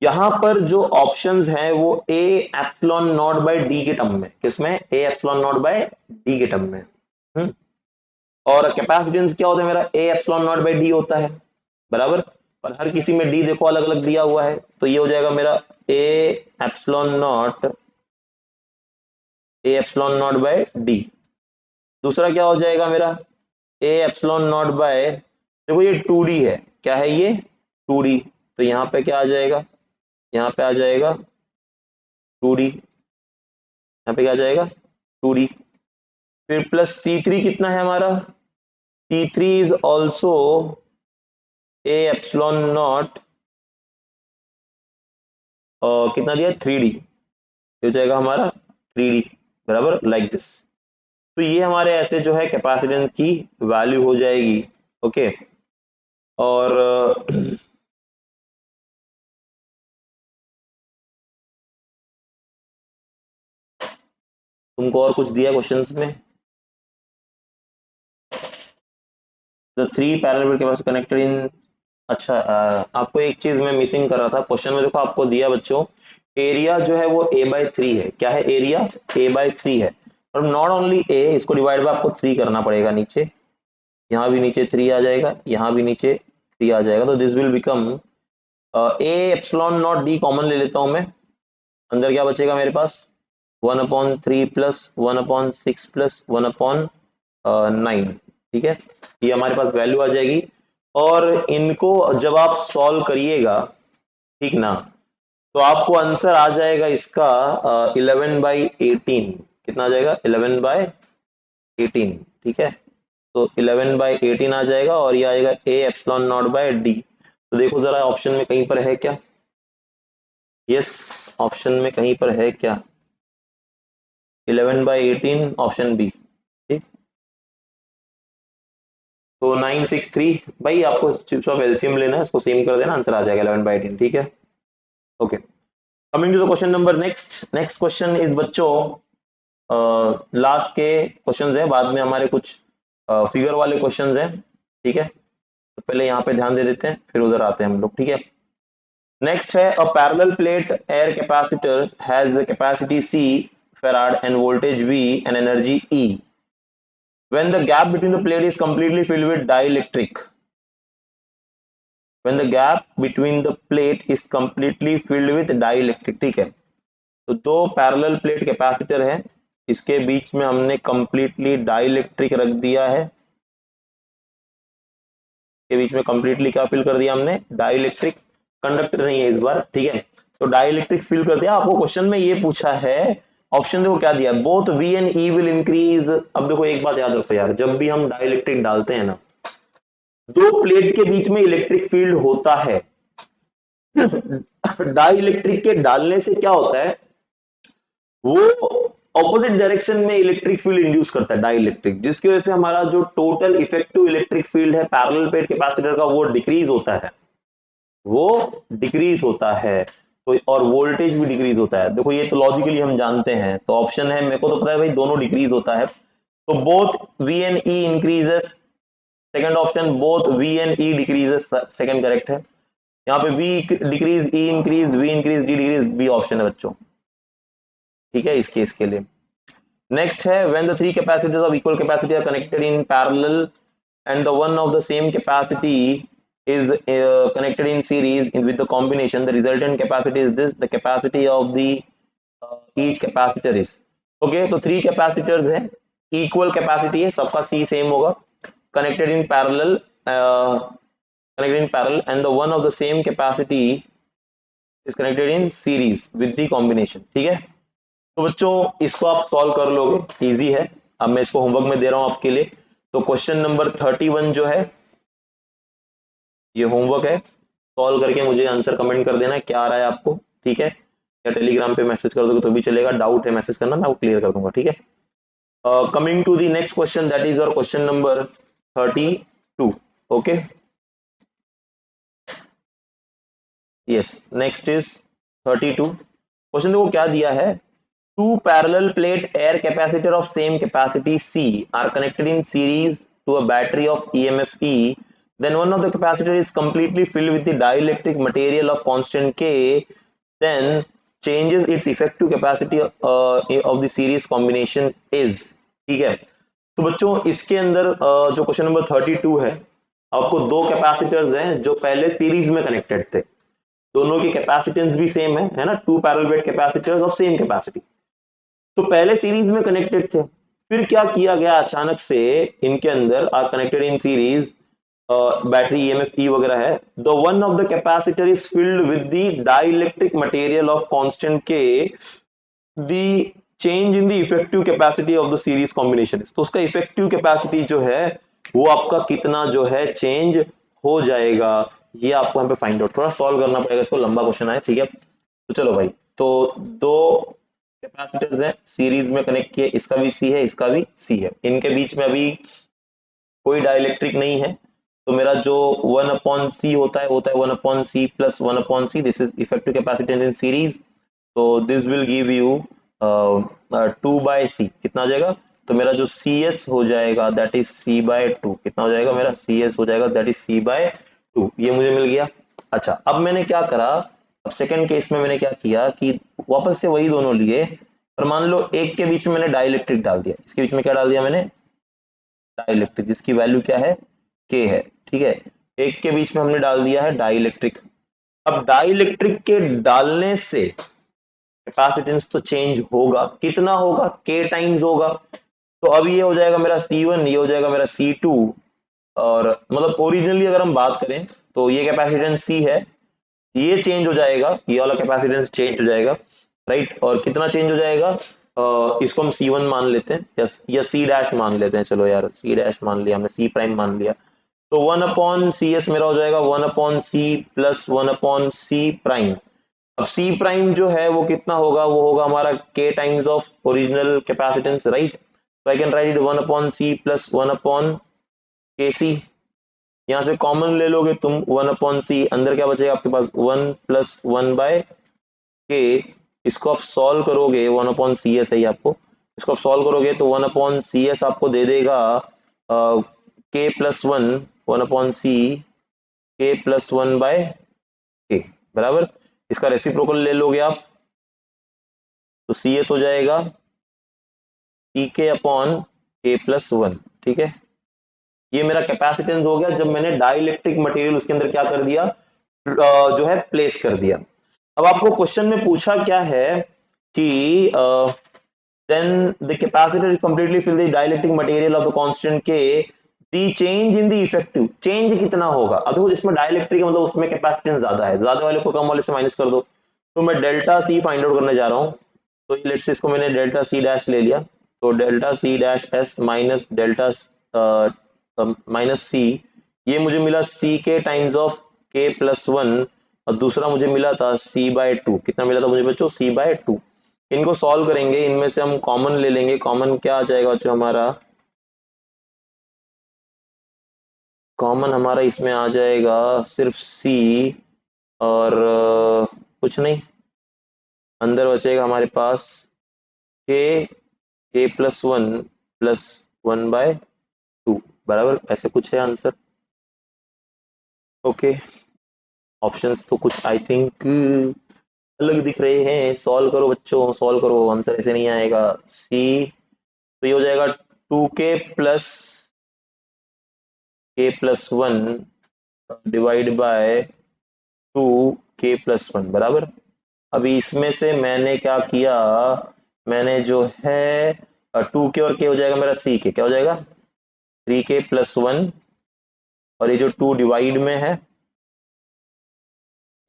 A: यहां पर जो ऑप्शंस हैं वो A epsilon naught by D के टर्म में, किसमें, A epsilon naught by D के टर्म में। और कैपेसिटेंस क्या होता है मेरा, A epsilon naught by D होता है, बराबर। पर हर किसी में डी देखो अलग अलग दिया हुआ है, तो ये हो जाएगा मेरा A epsilon naught, A epsilon naught by D. दूसरा क्या हो जाएगा मेरा, ए एप्सिलॉन नॉट बाय, देखो ये 2d है, क्या है ये 2d, तो यहाँ पे क्या आ जाएगा, यहाँ पे आ जाएगा 2d, यहाँ पे क्या आ जाएगा 2d। फिर प्लस C3 कितना है हमारा, C3 is also a epsilon not, कितना दिया 3d, हो जाएगा हमारा 3d, बराबर लाइक दिस। तो ये हमारे ऐसे जो है कैपेसिटेंस की वैल्यू हो जाएगी, ओके। और तुमको और कुछ दिया क्वेश्चंस में, the three parallel capacitor connected in, अच्छा आपको एक चीज मैं मिसिंग कर रहा था क्वेश्चन में, देखो आपको दिया बच्चों एरिया जो है वो a/3 है, क्या है एरिया a/3 है, और नॉट ओनली a, इसको डिवाइड बाय आपको 3 करना पड़ेगा नीचे, यहाँ भी नीचे 3 आ जाएगा, यहाँ भी नीचे 3 आ जाएगा, तो this will become a epsilon not D common ले लेता हूं मैं, अंदर क्या बचेगा मेरे पास 1/3 प्लस 1/6 प्लस 1/9, ठीक है। ये हमारे पास वैल्यू आ जाएगी, और इनको जब आप सॉल्व करिएगा, ठीक ना, तो आपको आंसर आ जाएगा इसका 11/18, कितना आ जाएगा 11/18, ठीक है। तो 11/18 आ जाएगा, और ये आएगा A epsilon naught by D. तो देखो जरा ऑप्शन में कहीं पर है क्या, यस ऑप्शन में कहीं पर है क्या, 11/18 ऑप्शन बी, ठीक। तो 963, भाई आपको चिप्स ऑफ एलसीएम लेना है, इसको सेम कर देना, आंसर आ जाएगा 11/18, ठीक है, okay. Coming to the question number next question is बच्चों, लास्ट के क्वेश्चंस है, बाद में हमारे कुछ फिगर वाले क्वेश्चंस हैं, ठीक है। तो पहले यहाँ पे ध्यान दे देते हैं, फिर उधर आते हैं हम लोग, ठीक है। नेक्स्ट है अ parallel plate air capacitor has the capacity C farad and voltage V and energy E. When the gap between the plate is completely filled with dielectric, when the gap between the plate is completely filled with dielectric, ठीक है। तो दो parallel plate capacitor है, इसके बीच में हमने completely dielectric रख दिया है, के बीच में कंप्लीटली क्या फिल कर दिया हमने, डाइलेक्ट्रिक, कंडक्टर नहीं है इस बार, ठीक है। तो डाइलेक्ट्रिक फिल कर दिया, आपको क्वेश्चन में ये पूछा है, ऑप्शन देखो क्या दिया, both V and E will increase. अब देखो एक बात याद रखो यार, जब भी हम डाइलेक्ट्रिक डालते हैं ना, दो प्लेट के बीच में इलेक्ट्रिक फील्ड होता है, डाइलेक्ट्रिक के डालने से क्या होता है, वो ऑपोजिट डायरेक्शन में इलेक्ट्रिक फील्ड इंड्यूस करता है डाइलेक्ट्रिक, जिसकी वजह से हमारा जो टोटल इफेक्टिव इलेक्ट्रिक फील्ड है पैरेलल प्लेट कैपेसिटर का, वो डिक्रीज होता है, वो डिक्रीज होता है, तो और वोल्टेज भी डिक्रीज होता है। देखो ये तो लॉजिकली हम जानते हैं, तो ऑप्शन है, मेरे को तो पता है भाई दोनों डिक्रीज होता है, तो both V and E increases, second option both V and E decreases, second correct है। यहाँ पे V decrease, E increase, V increase, D decrease, B option है बच्चों, ठीक है इस केस के लिए। नेक्स्ट है when the three capacitors of equal capacity are connected in parallel and the one of the same capacity is connected in series with the combination, the resultant capacity is this, the capacity of the each capacitor is, okay, तो three capacitors है, equal capacity है, सबका सी same होगा, connected in parallel, connected in parallel and the one of the same capacity is connected in series with the combination, ठीक है। तो बच्चों इसको आप सॉल्व कर लोगे, इजी है। अब मैं इसको होमवर्क में दे रहा हूं आपके लिए। तो क्वेश्चन नंबर 31 जो है ये होमवर्क है, सॉल्व करके मुझे आंसर कमेंट कर देना क्या आ रहा है आपको, ठीक है, या टेलीग्राम पे मैसेज कर दोगे तो भी चलेगा, डाउट है मैसेज करना, मैं वो क्लियर कर दूंगा, ठीक है। Coming to the next question, that is your question number 32, okay, yes, next is 32। Question देखो क्या दिया है, two parallel plate air capacitor of same capacity C are connected in series to a battery of EMF E. Then one of the capacitor is completely filled with the dielectric material of constant K. Then changes its effective capacity of the series combination is, ठीक है। तो बच्चों इसके अंदर जो question number 32 है, आपको दो कैपेसिटर्स हैं जो पहले सीरीज में कनेक्टेड थे, दोनों की कैपेसिटेंस भी सेम है ना, two parallel plate capacitors of same capacity, तो पहले सीरीज में कनेक्टेड थे, फिर क्या किया गया अचानक से, इनके अंदर are connected in series, battery EMF E वगैरह है, the one of the capacitor is filled with the dielectric material of constant K, the change in the effective capacity of the series combination, तो उसका effective capacity जो है वो आपका कितना जो है चेंज हो जाएगा, ये आपको यहाँ पे फाइंड आउट, थोड़ा सॉल्व करना पड़ेगा इसको, लंबा क्वेश्चन है, ठीक है। तो चलो भाई, तो दो कैपेसिटर्स है सीरीज में कनेक्ट किए, इसका भी सी है, इसका भी सी है, इनके बीच में अभी कोई डाइलेक्ट्रिक नहीं है, तो मेरा जो 1 अपॉन सी होता है 1 upon C plus 1 upon C, this is effective capacitance in series, तो this will give you 2 by C, कितना हो जाएगा, तो मेरा जो सी एस हो जाएगा दैट इज सी बाय 2, कितना हो जाएगा मेरा सी एस हो जाएगा दैट इज सी बाय 2, ये मुझे मिल गया। अच्छा अब मैंने क्या करा, अब सेकंड केस में मैंने क्या किया कि वापस से वही दोनों लिए, और मान लो एक के बीच में मैंने डाइलेक्ट्रिक डाल दिया, इसके बीच में क्या डाल दिया मैंने, डाइलेक्ट्रिक, जिसकी वैल्यू क्या है, के है, ठीक है, एक के बीच में हमने डाल दिया है डाइलेक्ट्रिक। अब डाइलेक्ट्रिक के डालने से कैपेसिटेंस तो चेंज होगा, कितना होगा, के टाइम्स होगा, तो अब ये हो जाएगा मेरा C1, ये हो जाएगा मेरा C2, और मतलब ओरिजिनली अगर हम बात करें तो ये कैपेसिटेंस C है, ये चेंज हो जाएगा, ये वाला कैपेसिटेंस चेंज हो जाएगा, राइट, और कितना चेंज हो जाएगा, इसको हम C1 मान लेते हैं, या C डैश मान लेते हैं, चलो यार C डैश मान लिया, हमने C प्राइम मान लिया, तो 1 अपॉन सी एस मेरा हो जाएगा 1 upon C plus 1 upon C prime. अब सी प्राइम जो है वो कितना होगा, वो होगा हमारा K times of original capacitance, right, तो I can write 1 upon C plus 1 upon K C, यहां से कॉमन ले लोगे तुम 1 अपॉन सी, अंदर क्या बचेगा आपके पास 1 प्लस 1 बाय के, इसको आप सॉल्व करोगे 1 अपॉन सी एस है आपको, इसको आप सॉल्व करोगे तो 1 अपॉन सी एस आपको दे देगा के प्लस 1, 1 अपॉन सी के प्लस 1 बाय के बराबर, इसका रेसिप्रोकल ले लोगे आप तो सी एस हो जाएगा सी के अपॉन के प्लस 1, ठीक है, ये मेरा कैपेसिटेंस हो गया जब मैंने डाइलेक्ट्रिक मटेरियल उसके अंदर क्या कर दिया, जो है प्लेस कर दिया। अब आपको क्वेश्चन में पूछा क्या है कि then the capacitor is completely fill the dielectric material of the constant K, the change in the effective, change कितना होगा, अब देखो जिसमें डाइलेक्ट्रिक है मतलब उसमें कैपेसिटेंस ज्यादा है, ज्यादा वाले को कम वाले से माइनस कर दो, तो मैं डेल्टा सी फाइंड आउट करने जा रहा हूँ, तो लेट्स से इसको मैंने डेल्टा सी डैश ले लिया, तो delta C dash S minus delta minus C, ये मुझे मिला सी के टाइम्स ऑफ के प्लस 1, और दूसरा मुझे मिला था सी बाय 2, कितना मिला था मुझे बच्चों, सी बाय 2, इनको सॉल्व करेंगे, इनमें से हम कॉमन ले लेंगे, कॉमन क्या आ जाएगा बच्चों हमारा, कॉमन हमारा इसमें आ जाएगा सिर्फ सी, और कुछ नहीं, अंदर बचेगा हमारे पास के, के प्लस 1 प्लस 1/2 बराबर, ऐसे कुछ है आंसर। ओके, ऑप्शंस तो कुछ आई थिंक अलग दिख रहे हैं। सॉल्व करो बच्चों, सॉल्व करो, आंसर ऐसे नहीं आएगा। सी, तो ये हो जाएगा 2k+1 डिवाइड बाय 2k+1 बराबर। अभी इसमें से मैंने क्या किया, मैंने जो है 2k और k हो जाएगा मेरा 3k, क्या हो जाएगा 3k+1, और ये जो 2 डिवाइड में है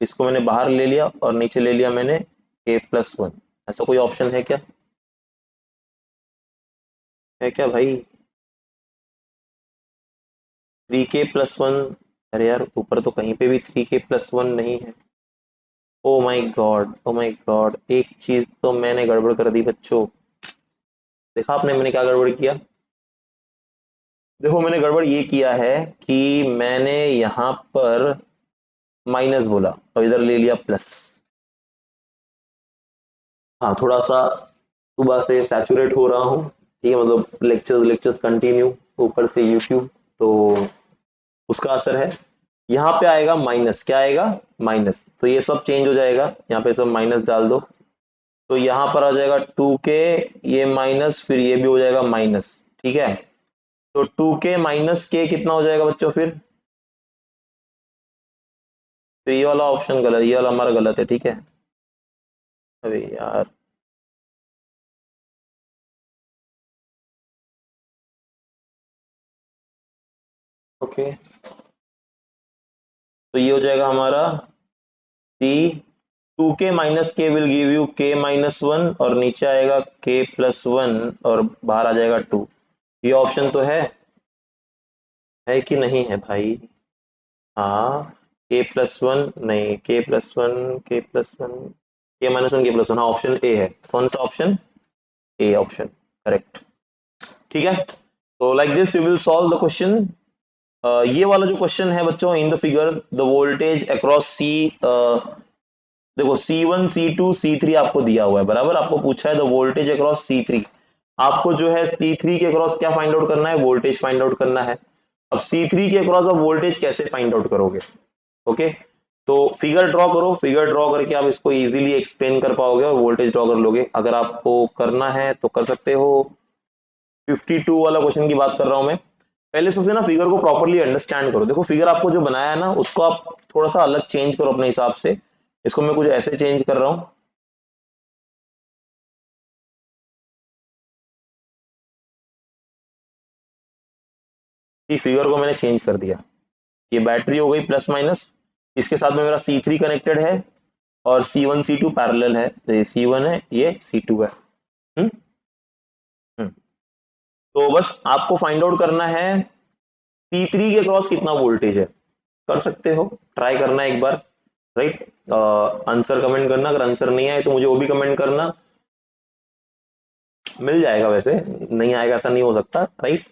A: इसको मैंने बाहर ले लिया और नीचे ले लिया मैंने k+1। ऐसा कोई ऑप्शन है क्या, है क्या भाई? 3k+1, अरे यार ऊपर तो कहीं पे भी 3k+1 नहीं है। Oh my God, oh my God, एक चीज तो मैंने गड़बड़ कर दी बच्चों। देखा आपने मैंने क्या गड़बड़ किया? देखो मैंने गड़बड़ ये किया है कि मैंने यहाँ पर माइनस बोला और इधर ले लिया प्लस। हाँ, थोड़ा सा सुबह से सैचुरेट हो रहा हूँ, ठीक है, मतलब लेक्चर्स लेक्चर्स कंटिन्यू, ऊपर से यूट्यूब, तो उसका असर है। यहाँ पे आएगा माइनस, क्या आएगा माइनस, तो ये सब चेंज हो जाएगा, यहाँ पे सब माइनस डाल दो, तो यहाँ पर आ जाएगा 2k, ये माइनस, फिर ये भी हो जाएगा माइनस, ठीक है। तो 2k माइनस k कितना हो जाएगा बच्चों फिर ये वाला ऑप्शन गलत, ये वाला हमारा गलत है, ठीक है। अरे यार, ओके, तो ये हो जाएगा हमारा c, 2k - k will give you k-1, और नीचे आएगा k+1 और बाहर आ जाएगा 2। ये ऑप्शन तो है कि नहीं है भाई? हाँ, k+1 नहीं, k+1 k+1 k-1 k+1, हाँ ऑप्शन ए है। कौन सा ऑप्शन? A option, correct. ठीक है, तो like this you will solve the question. ये वाला जो क्वेश्चन है बच्चों, in the figure the voltage across C, देखो C1 C2 C3 आपको दिया हुआ है बराबर, आपको पूछा है द वोल्टेज अक्रॉस C3। आपको जो है C3 के अक्रॉस क्या फाइंड आउट करना है, वोल्टेज फाइंड आउट करना है। अब C3 के अक्रॉस आप वोल्टेज कैसे फाइंड आउट करोगे? ओके, तो फिगर ड्रॉ करो, फिगर ड्रॉ करके आप इसको इजीली एक्सप्लेन कर पाओगे और वोल्टेज ड्रॉ कर लोगे। अगर आपको करना है तो कर सकते हो। 52 वाला क्वेश्चन की बात कर रहा हूं मैं। पहले सबसे ना फिगर को प्रॉपर्ली अंडरस्टैंड करो। देखो फिगर आपको जो बनाया है ना उसको आप थोड़ा सा अलग चेंज करो अपने हिसाब से। इसको मैं कुछ ऐसे चेंज कर रहा हूं कि फिगर को मैंने चेंज कर दिया। ये बैटरी हो गई प्लस माइनस, इसके साथ में मेरा C3 कनेक्टेड है और C1 C2 पैरेलल है, तो ये C1 है, ये C2 है। हम्म हम्म तो बस आपको फाइंड आउट करना है C3 के क्रॉस कितना वोल्टेज है। कर सकते हो, ट्राई करना एक बार, राइट। आंसर कमेंट करना, अगर आंसर नहीं आए तो मुझे वो भी कमेंट करना, मिल जाएगा वैसे, नहीं आएगा ऐसा नहीं हो सकता, राइट।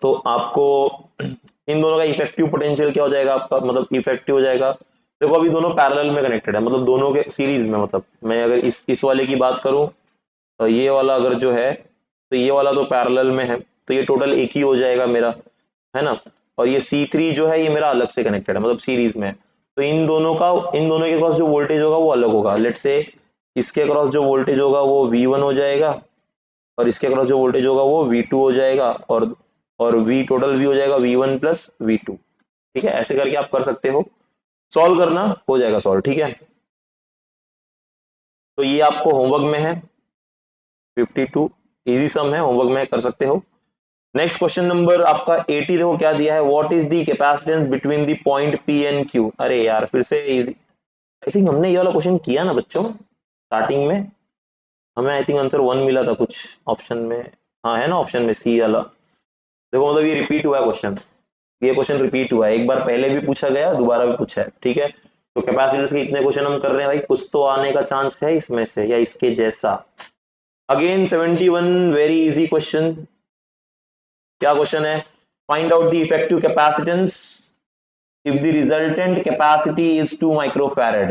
A: तो आपको इन दोनों का इफेक्टिव पोटेंशियल क्या हो जाएगा आपका, मतलब इफेक्टिव हो जाएगा। देखो अभी दोनों पैरेलल में कनेक्टेड है, मतलब दोनों के सीरीज में, मतलब मैं अगर इस वाले की बात करूं तो ये वाला अगर जो है, तो ये वाला तो पैरेलल में है, तो ये टोटल एक ही हो जाएगा मेरा, है ना। और ये C3 जो है ये मेरा अलग से कनेक्टेड है, मतलब सीरीज में है। तो इन दोनों के क्रॉस जो वोल्टेज होगा वो अलग होगा। लेट्स से इसके क्रॉस जो वोल्टेज होगा वो V1 हो जाएगा, और इसके अक्रॉस जो वोल्टेज होगा वो V2 हो जाएगा, और V टोटल V हो जाएगा V1 प्लस V2। ठीक है, ऐसे करके आप कर सकते हो, सॉल्व करना, हो जाएगा सॉल्व, ठीक है। तो ये आपको होमवर्क में है, 52 इजी सम है, होमवर्क में कर सकते हो। नेक्स्ट क्वेश्चन नंबर आपका 80, देखो क्या दिया है, what is the capacitance between the point P and Q। अरे यार फिर से इजी, आई थिंक हमने ये वाला क्वेश्चन किया ना बच्चों स्टार्टिंग में, हमें आई थिंक आंसर 1 मिला था कुछ ऑप्शन में। हाँ है ना, ऑप्शन में C वाला। देखो मतलब ये रिपीट हुआ है क्वेश्चन, ये क्वेश्चन रिपीट हुआ है, एक बार पहले भी पूछा गया, दोबारा भी पूछा है, ठीक है। तो कैपेसिटेंस के इतने क्वेश्चन हम कर रहे हैं भाई, कुछ तो आने का चांस है इसमें से या इसके जैसा। Again 71 very easy question. क्या क्वेश्चन है, find out the effective capacitance if the resultant capacity is 2 microfarad,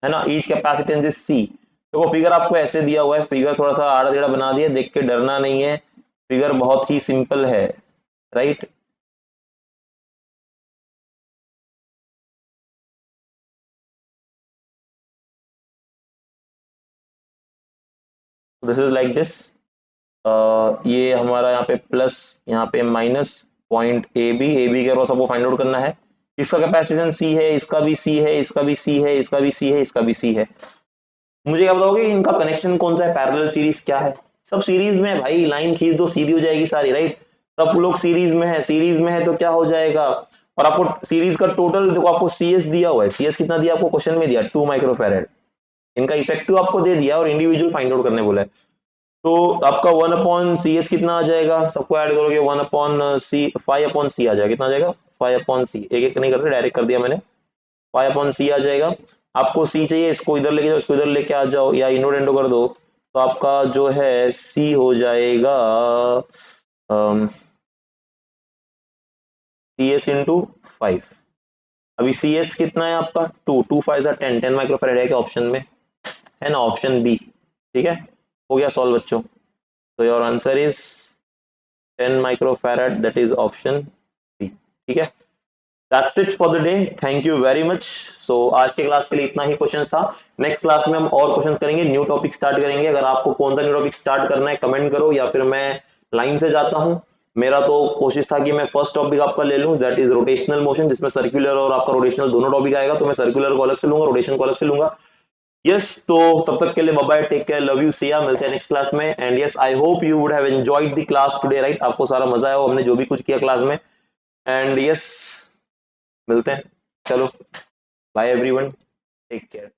A: है ना, ईच कैपेसिटेंस इज C। देखो फिगर आपको ऐसे दिया हुआ है, फिगर थोड़ा सा आड़ा टेढ़ा बना दिया, देख के डरना नहीं है, फिगर बहुत ही सिंपल है, right. This is like this. ये हमारा यहाँ पे प्लस, यहाँ पे माइनस, पॉइंट ए बी के सबको फाइंड आउट करना है। इसका कैपेसिटेंस सी है, इसका भी सी है, इसका भी सी है, इसका भी सी है, इसका भी सी है। मुझे क्या बताओगे इनका कनेक्शन कौन सा है, पैरेलल सीरीज क्या है? सब सीरीज में है भाई, लाइन खींच दो सीधी हो जाएगी सारी, राइट। सब लोग सीरीज में है, सीरीज में है तो क्या हो जाएगा। और आपको सीरीज का टोटल देखो, आपको सीएस दिया हुआ है, सीएस कितना दिया आपको क्वेश्चन में दिया 2 माइक्रोफैरेड। इनका इफेक्टिव आपको दे दिया और इंडिविजुअल फाइंड आउट करने बोला है। तो आपका 1/cs कितना आ जाएगा, सबको ऐड करोगे 1/c, 5/c आ जाएगा। कितना आ जाएगा? 5/c। एक एक नहीं कर रहे, डायरेक्ट कर दिया मैंने। 5/c आ जाएगा। आपको सी चाहिए, इसको इधर लेके जाओ, इसको इधर लेके आ जाओ, या इनोड एंडो कर दो, तो आपका जो है सी हो जाएगा सी एस इंटू 5। अभी सी एस कितना है आपका? 2 2 5 10, 10 माइक्रोफेरेड है क्या ऑप्शन में? है ना, ऑप्शन बी। ठीक है, हो गया सॉल्व बच्चों। तो your answer is 10 microfarad, that is option B. ठीक है, that's it for the day, thank you very much. So आज के क्लास के लिए इतना ही क्वेश्चन था। नेक्स्ट क्लास में हम और क्वेश्चन करेंगे, न्यू टॉपिक स्टार्ट करेंगे। अगर आपको कौन सा न्यू टॉपिक स्टार्ट करना है कमेंट करो, या फिर मैं लाइन से जाता हूँ। मेरा तो कोशिश था कि मैं फर्स्ट टॉपिक आपका ले लूं, दैट इज रोटेशनल मोशन, जिसमें सर्कुलर और आपका रोटेशनल दोनों टॉपिक आएगा। तो मैं सर्कुलर को अलग से लूंगा, रोटेशन को अलग से लूंगा। यस, तो तब तक के लिए bye bye, take care, love you, see ya, मिलते हैं नेक्स्ट क्लास में। And yes, I hope you would have enjoyed the class today, right. आपको सारा मजा आया हो हमने जो भी कुछ किया क्लास में। एंड यस, मिलते हैं, चलो, बाय एवरीवन, टेक केयर।